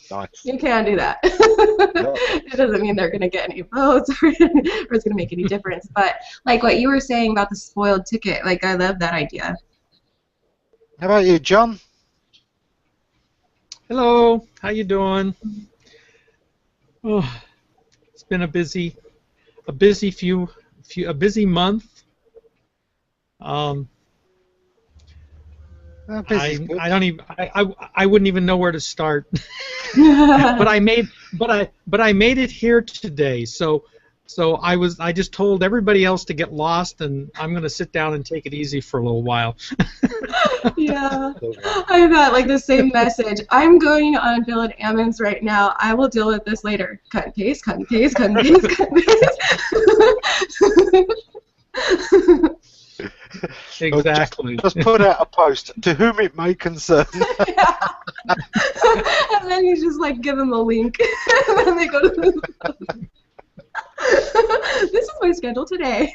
Nice. You can do that. No. It doesn't mean they're going to get any votes or it's going to make any difference. But like what you were saying about the spoiled ticket, like I love that idea. How about you, John? Hello, how you doing? Oh, it's been a busy month. I wouldn't even know where to start. but I made it here today. So I just told everybody else to get lost, and I'm going to sit down and take it easy for a little while. Yeah, I got like the same message. I'm going on Wyld Ammon's right now. I will deal with this later. Cut and paste, cut and paste, cut and paste, cut and paste. Exactly. Just put out a post to whom it may concern. Yeah. And then you just like give them a link, and then they go to the. This is my schedule today.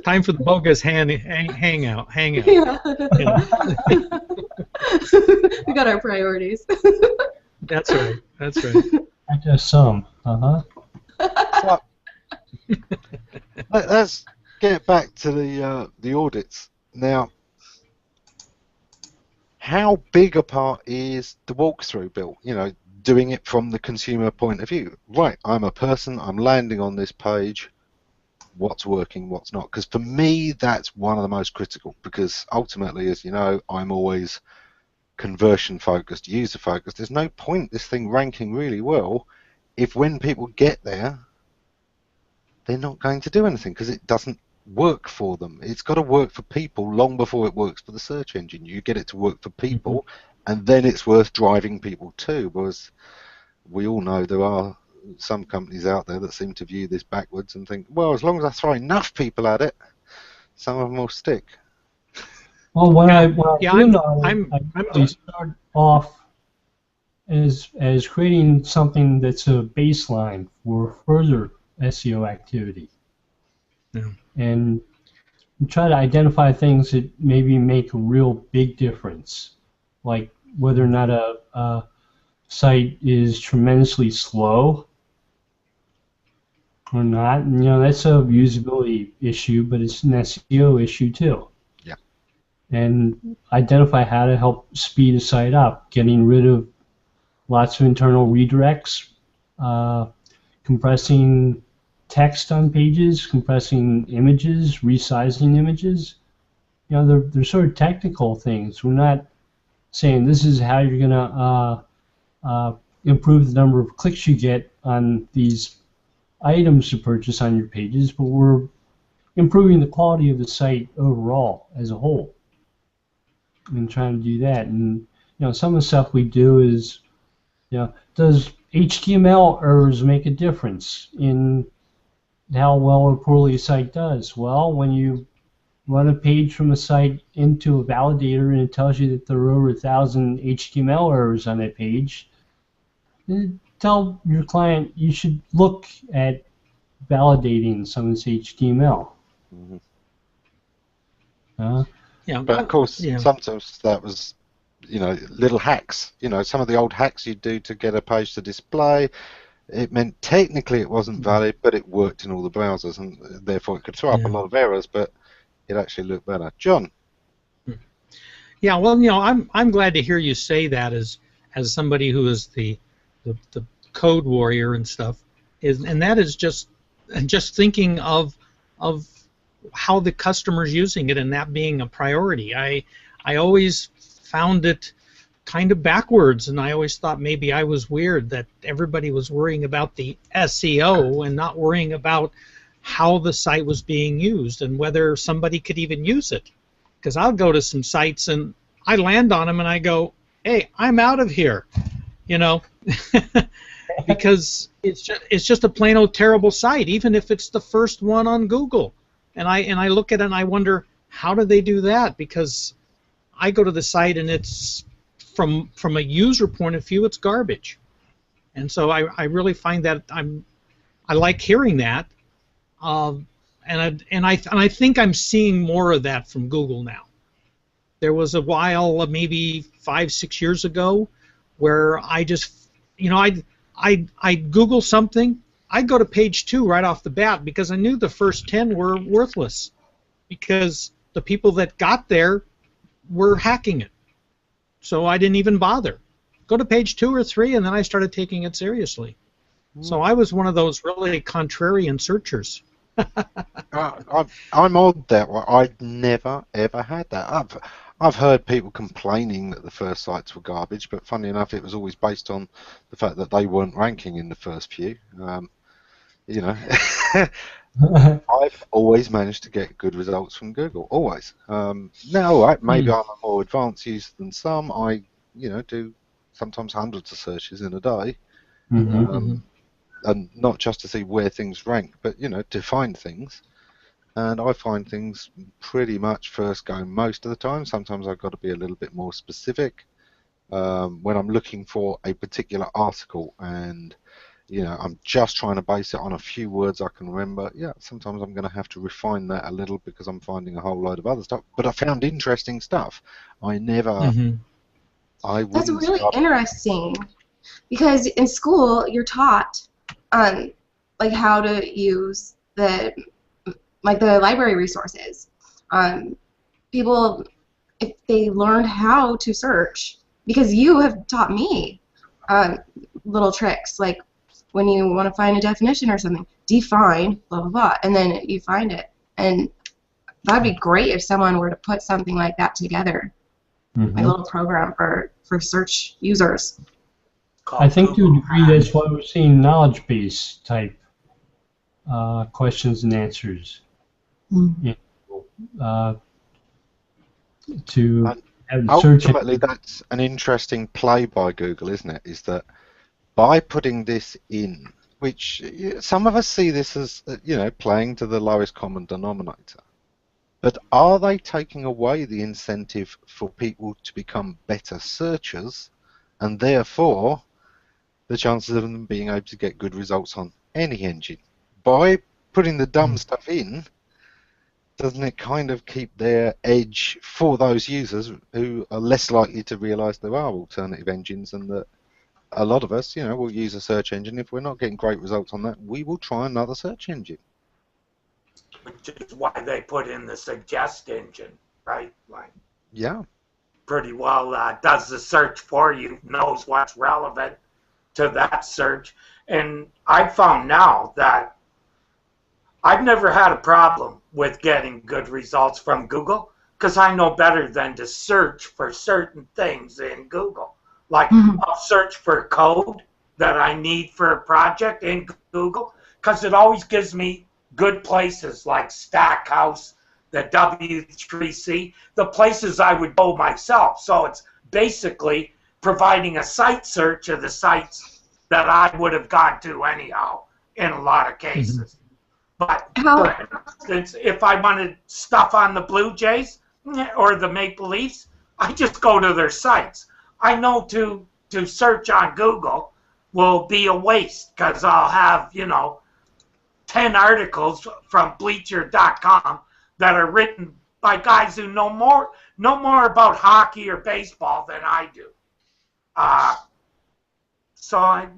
Time for the bogus hangout. Yeah. We got our priorities. That's right. I just some. So, let's get back to the audits now. How big a part is the walkthrough, Bill? You know, doing it from the consumer point of view. Right, I'm a person, I'm landing on this page, what's working, what's not? Because for me, that's one of the most critical, because ultimately, as you know, I'm always conversion focused, user focused. There's no point this thing ranking really well if when people get there, they're not going to do anything because it doesn't work for them. It's got to work for people long before it works for the search engine. You get it to work for people, and then it's worth driving people to, whereas we all know there are some companies out there that seem to view this backwards and think, well, as long as I throw enough people at it, some of them will stick. Well, I start off as creating something that's a baseline for further SEO activity. Yeah. And try to identify things that maybe make a real big difference, like whether or not a site is tremendously slow or not. And, you know, that's a usability issue, but it's an SEO issue too. Yeah. And identify how to help speed a site up, getting rid of lots of internal redirects, compressing text on pages, compressing images, resizing images. You know, they're sort of technical things. We're not saying this is how you're going to improve the number of clicks you get on these items to purchase on your pages, but we're improving the quality of the site overall as a whole and trying to do that. And, you know, some of the stuff we do is, you know, does HTML errors make a difference in how well or poorly a site does? Well, when you run a page from a site into a validator and it tells you that there are over 1,000 HTML errors on that page, tell your client you should look at validating some of this HTML. Yeah, but of course, sometimes that was, you know, little hacks. You know, some of the old hacks you do to get a page to display. it meant technically it wasn't valid, but it worked in all the browsers, and therefore it could throw up a lot of errors, but it actually looked better. John? Yeah, well, I'm glad to hear you say that as somebody who is the code warrior and stuff, and that is just thinking of how the customer's using it and that being a priority. I always found it kind of backwards, and I always thought maybe I was weird that everybody was worrying about the SEO and not worrying about how the site was being used and whether somebody could even use it. Because I'll go to some sites and I land on them and I go, hey, I'm out of here, because it's just a plain old terrible site, even if it's the first one on Google. And I look at it and I wonder, how did they do that? Because I go to the site and it's from a user point of view, it's garbage. And so I really find that I like hearing that, and I think I'm seeing more of that from Google now. There was a while, maybe 5-6 years ago, where I just, I Google something, I'd go to page 2 right off the bat because I knew the first 10 were worthless because the people that got there were hacking it. So I didn't even bother. Go to page 2 or 3, and then I started taking it seriously. So I was one of those really contrarian searchers. I'm odd that way. I'd never ever had that. I've heard people complaining that the first sites were garbage, but funny enough, it was always based on the fact that they weren't ranking in the first few. I've always managed to get good results from Google, always. Now, maybe I'm a more advanced user than some. I, do sometimes hundreds of searches in a day, and not just to see where things rank, but to find things. And I find things pretty much first go most of the time. Sometimes I've got to be a little bit more specific when I'm looking for a particular article, and I'm just trying to base it on a few words I can remember. Yeah, sometimes I'm going to have to refine that a little because I'm finding a whole load of other stuff. But I found interesting stuff. I never. That's really interesting, because in school you're taught, like how to use the library resources. People, if they learned how to search, because you have taught me little tricks, like when you want to find a definition or something, define, blah, blah, blah, and then you find it. And that'd be great if someone were to put something like that together, a little program for search users. I think to a degree that's why we're seeing knowledge base type questions and answers. To have ultimately, that's an interesting play by Google, isn't it? Is that by putting this in, which some of us see this as playing to the lowest common denominator, but are they taking away the incentive for people to become better searchers, and therefore the chances of them being able to get good results on any engine? By putting the dumb stuff in, doesn't it kind of keep their edge for those users who are less likely to realise there are alternative engines, and that a lot of us, will use a search engine. If we're not getting great results on that, we will try another search engine. Which is why they put in the suggest engine, right? Yeah. Pretty well does the search for you, knows what's relevant to that search. And I found now that I've never had a problem with getting good results from Google, because I know better than to search for certain things in Google. Like I'll search for code that I need for a project in Google, because it always gives me good places like Stackhouse, the W3C, the places I would go myself. So it's basically providing a site search of the sites that I would have gone to anyhow in a lot of cases. But for instance, if I wanted stuff on the Blue Jays or the Maple Leafs, I just go to their sites. I know to search on Google will be a waste, because I'll have, 10 articles from Bleacher.com that are written by guys who know more about hockey or baseball than I do. So I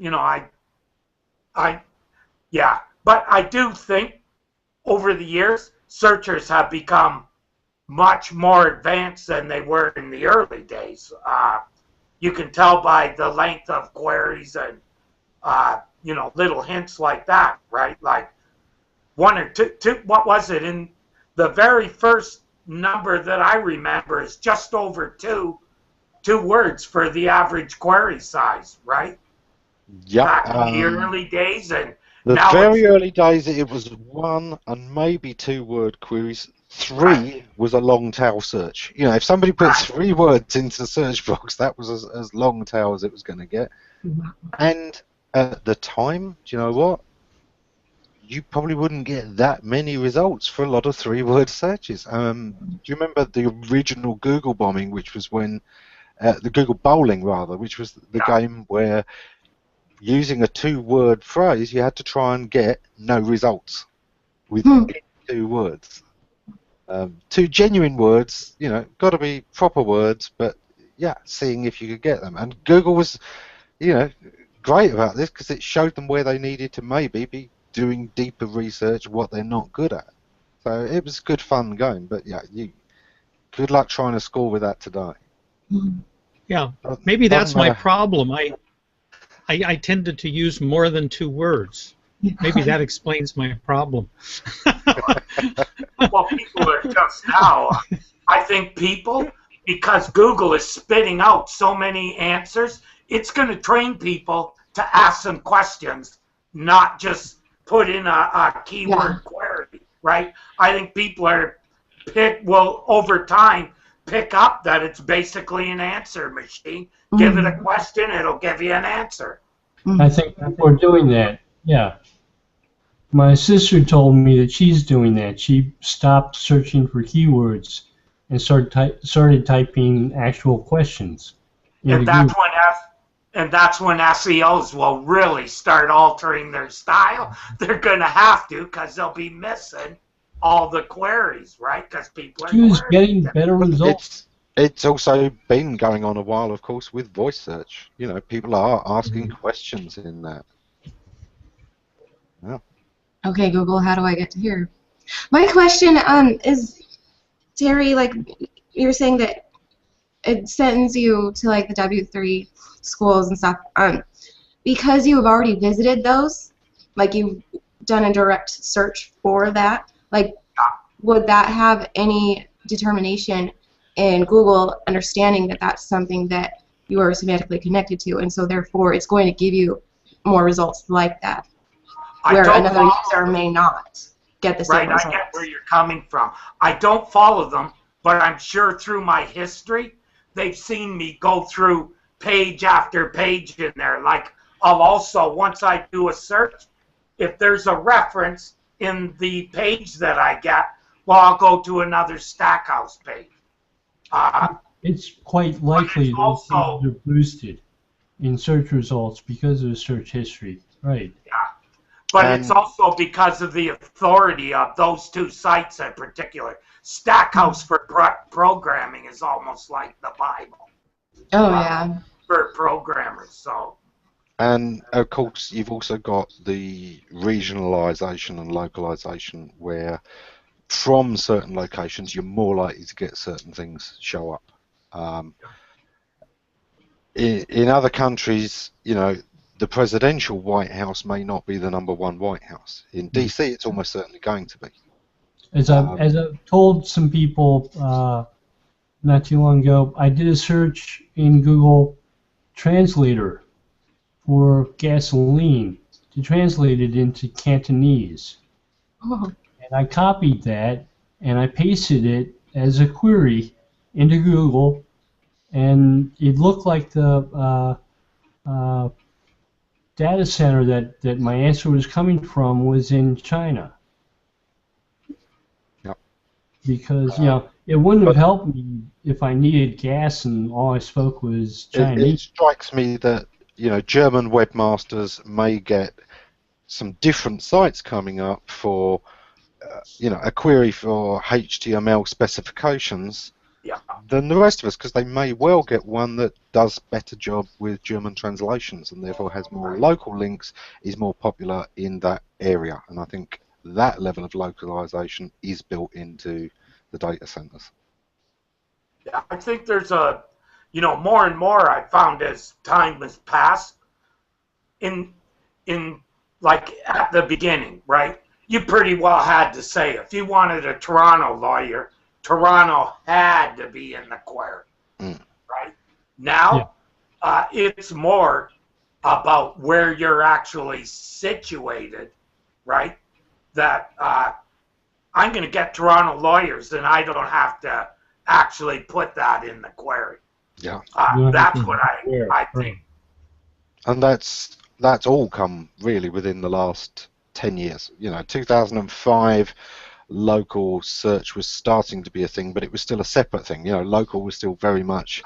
Yeah, but I do think over the years, searchers have become much more advanced than they were in the early days. You can tell by the length of queries and little hints like that, right? Like one or two. What was it in the very first number that I remember is just over two words for the average query size, right? Yep. Back in the early days, and the now very early days, it was 1 and maybe 2 word queries. 3 was a long tail search. You know, if somebody put 3 words into the search box, that was as long tail as it was going to get. And at the time, do you know what? You probably wouldn't get that many results for a lot of 3-word searches. Do you remember the original Google bombing, which was when the Google bowling rather, which was the game where using a 2-word phrase, you had to try and get no results with 2 words. 2 genuine words, you know, got to be proper words, but yeah, seeing if you could get them. And Google was, you know, great about this because it showed them where they needed to maybe be doing deeper research, what they're not good at. So it was good fun going, but yeah, good luck trying to score with that today. Yeah, maybe that's my problem. I tended to use more than 2 words. Maybe that explains my problem. Well, people are just now. I think people, because Google is spitting out so many answers, it's going to train people to ask some questions, not just put in a keyword query, right? I think people will over time pick up that it's basically an answer machine. Give it a question, it'll give you an answer. I think people are doing that, yeah. My sister told me that she's doing that. She stopped searching for keywords and started typing actual questions. And that's when SEOs will really start altering their style. They're going to have to because they'll be missing all the queries, right? Because people are getting better results. It's also been going on a while, of course, with voice search. You know, people are asking questions in that. Yeah. Okay, Google, how do I get to here? My question is, Terry, like you were saying that it sends you to like the W3 schools and stuff. Because you have already visited those, like you've done a direct search for that, like would that have any determination in Google understanding that that's something that you are semantically connected to, and so therefore it's going to give you more results like that, where another user may not get the same results. Right, I get where you're coming from. I don't follow them, but I'm sure through my history, they've seen me go through page after page in there. Like, I'll also, once I do a search, if there's a reference in the page that I get, well, I'll go to another Stackhouse page. It's quite likely those pages are boosted in search results because of the search history, right? Yeah, but it's also because of the authority of those 2 sites in particular. Stackhouse for programming is almost like the Bible. Oh, yeah. For programmers, so. And of course, you've also got the regionalization and localization where from certain locations you're more likely to get certain things show up. In other countries, you know, the presidential White House may not be the #1 White House. In DC, it's almost certainly going to be. As I've told some people not too long ago, I did a search in Google Translator for gasoline to translate it into Cantonese. Oh. And I copied that and I pasted it as a query into Google, and it looked like the data center that my answer was coming from was in China. Yep. Because, you know, it wouldn't have helped me if I needed gas and all I spoke was Chinese. It strikes me that, you know, German webmasters may get some different sites coming up for, you know, a query for HTML specifications than the rest of us, because they may well get one that does better job with German translations and therefore has more local links, is more popular in that area. And I think that level of localization is built into the data centers. Yeah, I think there's more and more I found as time has passed in like at the beginning, right? You pretty well had to say, if you wanted a Toronto lawyer, Toronto had to be in the query, right? Now, it's more about where you're actually situated, right? That I'm going to get Toronto lawyers, and I don't have to actually put that in the query. Yeah. That's what I think. And that's all come really within the last 10 years. 2005, local search was starting to be a thing, but it was still a separate thing. Local was still very much,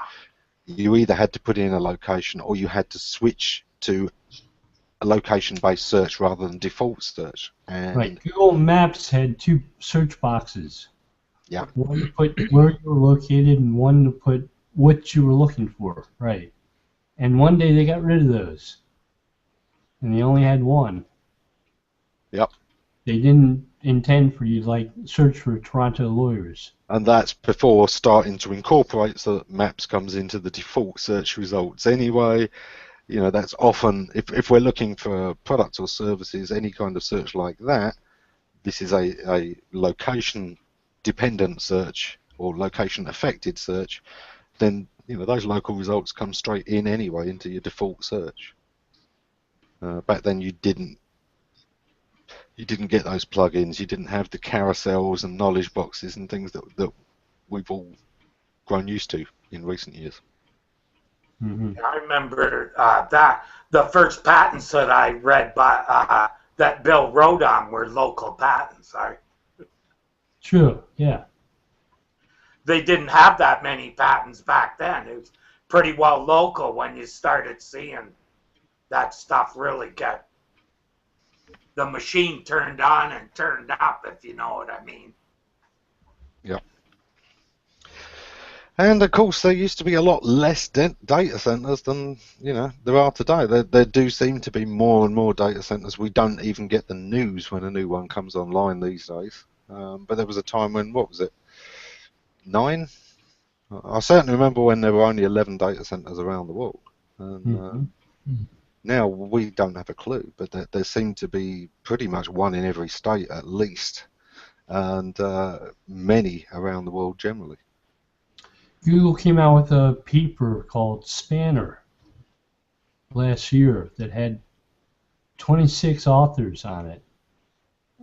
you either had to put in a location or you had to switch to a location-based search rather than default search. And right. Google Maps had two search boxes. Yeah. One to put where you were located and one to put what you were looking for. Right. And one day they got rid of those. And they only had one. Yep. They didn't intend for you to search for Toronto lawyers. And that's before starting to incorporate so that Maps comes into the default search results anyway. That's often, if we're looking for products or services, any kind of search like that, this is a location-dependent search or location-affected search, then those local results come straight in anyway into your default search. Back then you didn't get those plugins, you didn't have the carousels and knowledge boxes and things that we've all grown used to in recent years. Mm-hmm. I remember that the first patents that I read by that Bill wrote on were local patents. Sure, yeah. They didn't have that many patents back then. It was pretty well local when you started seeing that stuff really get the machine turned on and turned up, if you know what I mean. Yeah. And of course, there used to be a lot less data centers than there are today. There do seem to be more and more data centers. We don't even get the news when a new one comes online these days. But there was a time when, what was it, 9? I certainly remember when there were only 11 data centers around the world. And now we don't have a clue, but there seem to be pretty much one in every state at least, and many around the world generally. Google came out with a paper called Spanner last year that had 26 authors on it.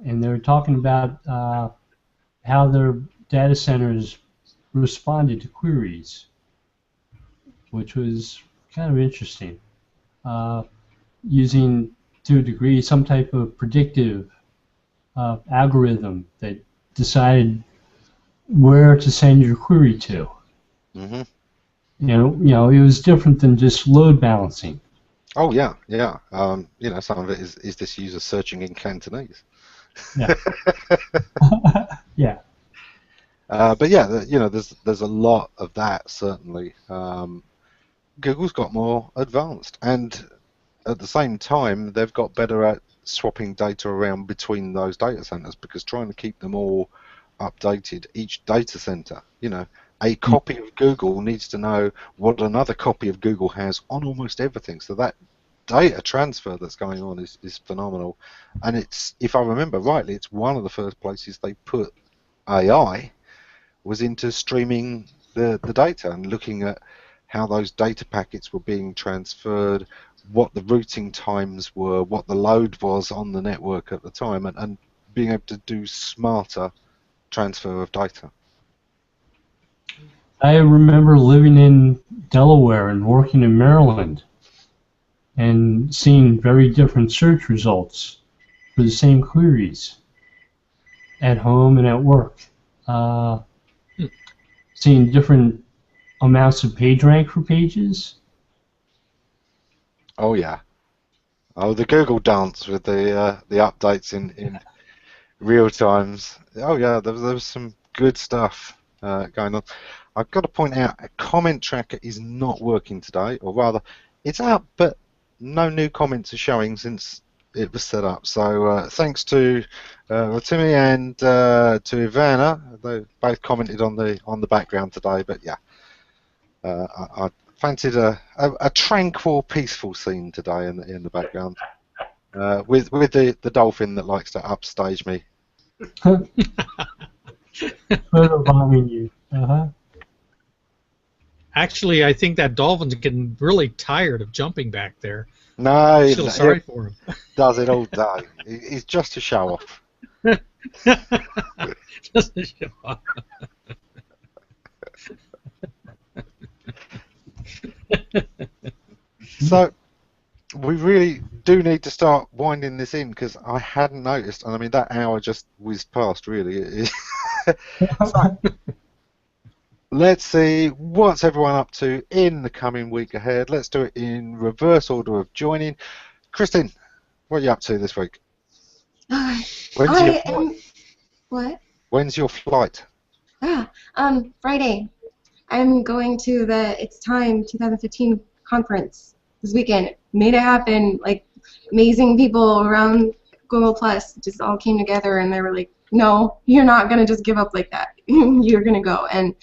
And they were talking about how their data centers responded to queries, which was kind of interesting. Using, to a degree, some type of predictive algorithm that decided where to send your query to. Mm-hmm. It was different than just load balancing. Oh yeah. Some of it is this user searching in Cantonese. Yeah. Yeah. But yeah, there's a lot of that certainly. Google's got more advanced, and at the same time, they've got better at swapping data around between those data centers, because trying to keep them all updated, each data center, a copy of Google needs to know what another copy of Google has on almost everything. So that data transfer that's going on is phenomenal. And it's, if I remember rightly, it's one of the first places they put AI was into streaming the data and looking at how those data packets were being transferred, what the routing times were, what the load was on the network at the time, and being able to do smarter transfer of data. I remember living in Delaware and working in Maryland and seeing very different search results for the same queries at home and at work. Seeing different amounts of page rank for pages. Oh yeah. Oh, the Google dance with the updates in real times. Oh yeah, there was some good stuff going on. I've got to point out a comment tracker is not working today, or rather, it's up, but no new comments are showing since it was set up. So thanks to Timmy and to Ivana, they both commented on the background today. But yeah, I fancied a tranquil, peaceful scene today in the background with the dolphin that likes to upstage me. Photobombing you. Actually, I think that dolphin's getting really tired of jumping back there. No, I feel sorry for him. Does it all day. It's just a show off. Just a show off. So we really do need to start winding this in because I hadn't noticed, and I mean that hour just whizzed past. Really. So, let's see what's everyone up to in the coming week ahead. Let's do it in reverse order of joining. Kristin, what are you up to this week? What? When's your flight? Friday. I'm going to the It's Time 2015 conference this weekend. Made it happen. Like, amazing people around Google Plus just all came together and they were like, no, you're not going to just give up like that. You're going to go. And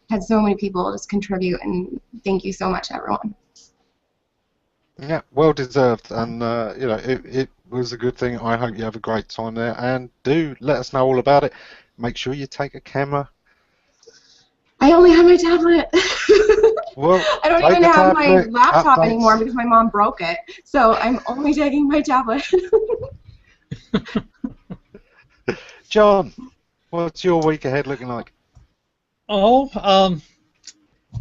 had so many people just contribute, and thank you so much, everyone. Yeah, well deserved, and you know, it was a good thing. I hope you have a great time there, and do let us know all about it. Make sure you take a camera. I only have my tablet. Well, I don't even have my laptop anymore because my mom broke it, so I'm only taking my tablet. John, what's your week ahead looking like? Oh,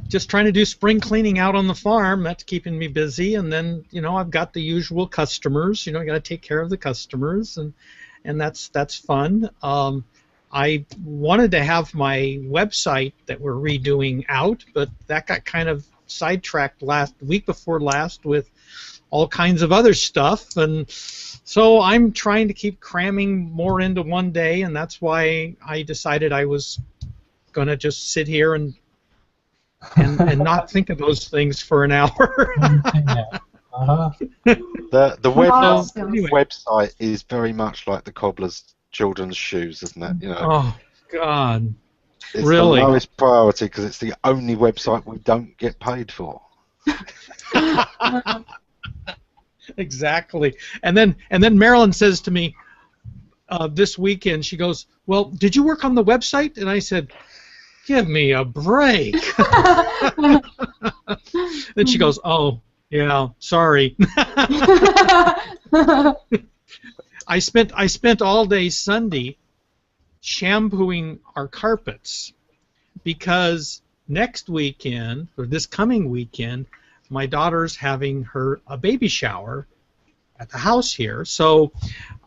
just trying to do spring cleaning out on the farm. That's keeping me busy. And then, you know, I've got the usual customers. You know, I got to take care of the customers, and that's fun. I wanted to have my website that we're redoing out, but that got kind of sidetracked week before last with all kinds of other stuff, and so I'm trying to keep cramming more into one day, and that's why I decided I was going to just sit here and not think of those things for an hour. The anyway. website is very much like the cobbler's children's shoes, isn't it? You know. Oh God. It's really? the lowest priority because it's the only website we don't get paid for. Exactly. And then Marilyn says to me this weekend, she goes, "Well, did you work on the website?" And I said, "Give me a break." Then she goes, "Oh, yeah, sorry." I spent all day Sunday shampooing our carpets because next weekend, or this coming weekend, my daughter's having a baby shower at the house here. So,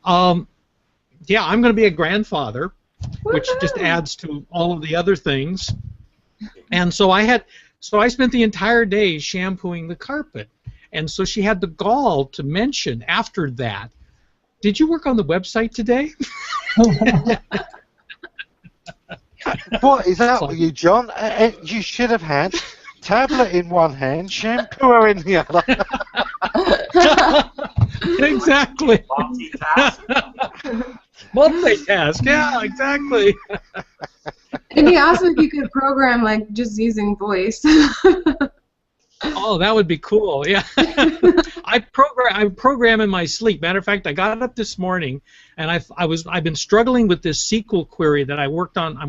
yeah, I'm going to be a grandfather, which just adds to all of the other things. And so I spent the entire day shampooing the carpet. And so she had the gall to mention after that, "Did you work on the website today?" What is that with you, John? You should have had tablet in one hand, shampoo in the other. Exactly. Multitask. Multitask. Yeah, exactly. It'd be awesome if you could program like just using voice. Oh, that would be cool. Yeah. I program in my sleep. Matter of fact, I got up this morning and I've been struggling with this SQL query that I'm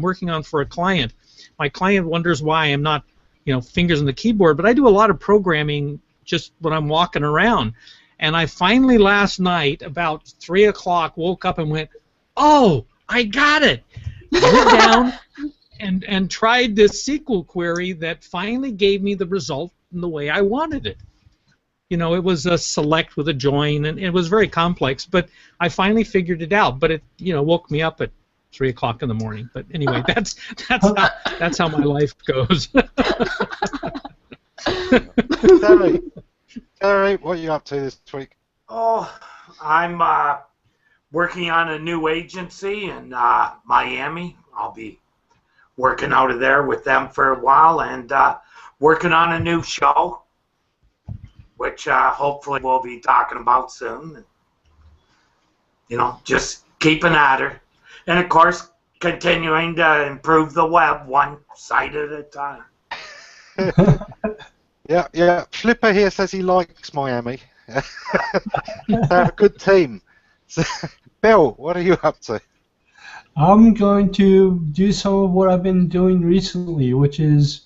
working on for a client. My client wonders why I'm not, fingers on the keyboard, but I do a lot of programming just when I'm walking around. And I finally last night about 3 o'clock woke up and went, "Oh, I got it." Went down and tried this SQL query that finally gave me the result in the way I wanted it. It was a select with a join, and it was very complex, but I finally figured it out. But it, woke me up at 3 o'clock in the morning. But anyway, that's how my life goes. Terry, what are you up to this week? Oh, I'm working on a new agency in Miami. I'll be working out of there with them for a while, and working on a new show, which hopefully we'll be talking about soon. You know, just keeping at her. And of course, continuing to improve the web one site at a time. Yeah. Flipper here says he likes Miami. They have a good team. So, Bill, what are you up to? I'm going to do some of what I've been doing recently, which is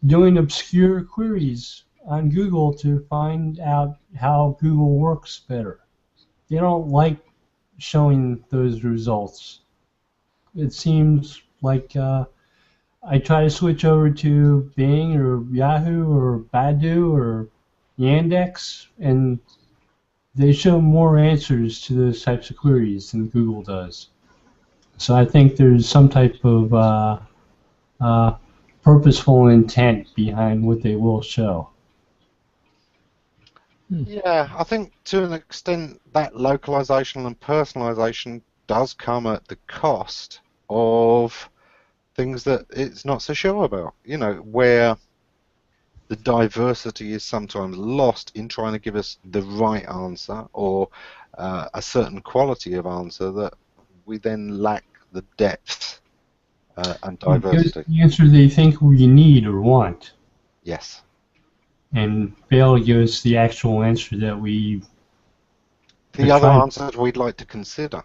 doing obscure queries on Google to find out how Google works better. They don't like showing those results. It seems like I try to switch over to Bing or Yahoo or Baidu or Yandex, and they show more answers to those types of queries than Google does. So I think there's some type of purposeful intent behind what they will show. Yeah, I think to an extent that localization and personalization does come at the cost of things that it's not so sure about. You know, where the diversity is sometimes lost in trying to give us the right answer or a certain quality of answer that we then lack the depth and diversity. Here's the answer they think we need or want. Yes. And fail to give us the actual answer that we... The other answers we'd like to consider.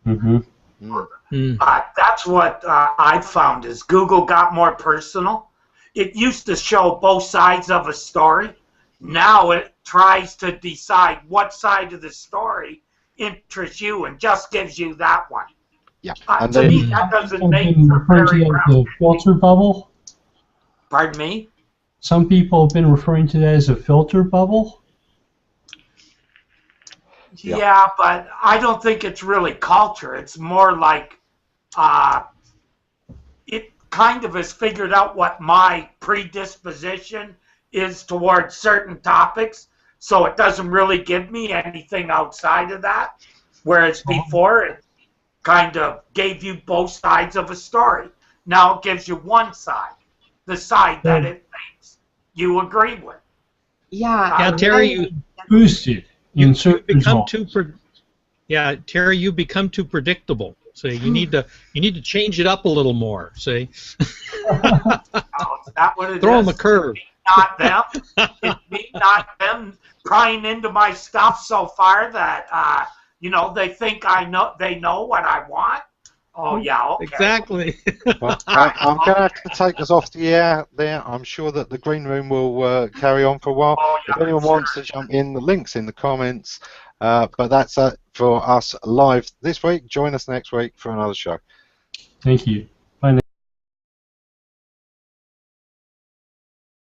Mm-hmm. That's what I've found is Google got more personal. It used to show both sides of a story. Now it tries to decide what side of the story interests you and just gives you that one. Yeah. To me, that doesn't make for very the filter bubble. Pardon me? Some people have been referring to that as a filter bubble. Yeah, but I don't think it's really culture. It's more like it kind of has figured out what my predisposition is towards certain topics, so it doesn't really give me anything outside of that. Whereas before, it kind of gave you both sides of a story. Now it gives you one side, the side that it thinks you agree with. Yeah. Terry, boosted. Terry, you become too predictable. So you need to change it up a little more. See, Oh, is that what it throw is? them a curve. Not them. It's me, not them, prying into my stuff so far that they think they know what I want. Oh yeah, okay. Exactly. Well, I'm going to have to take us off the air there. I'm sure that the green room will carry on for a while. Oh, yeah, if anyone wants to jump in, the link's in the comments. But that's it for us live this week. Join us next week for another show. Thank you.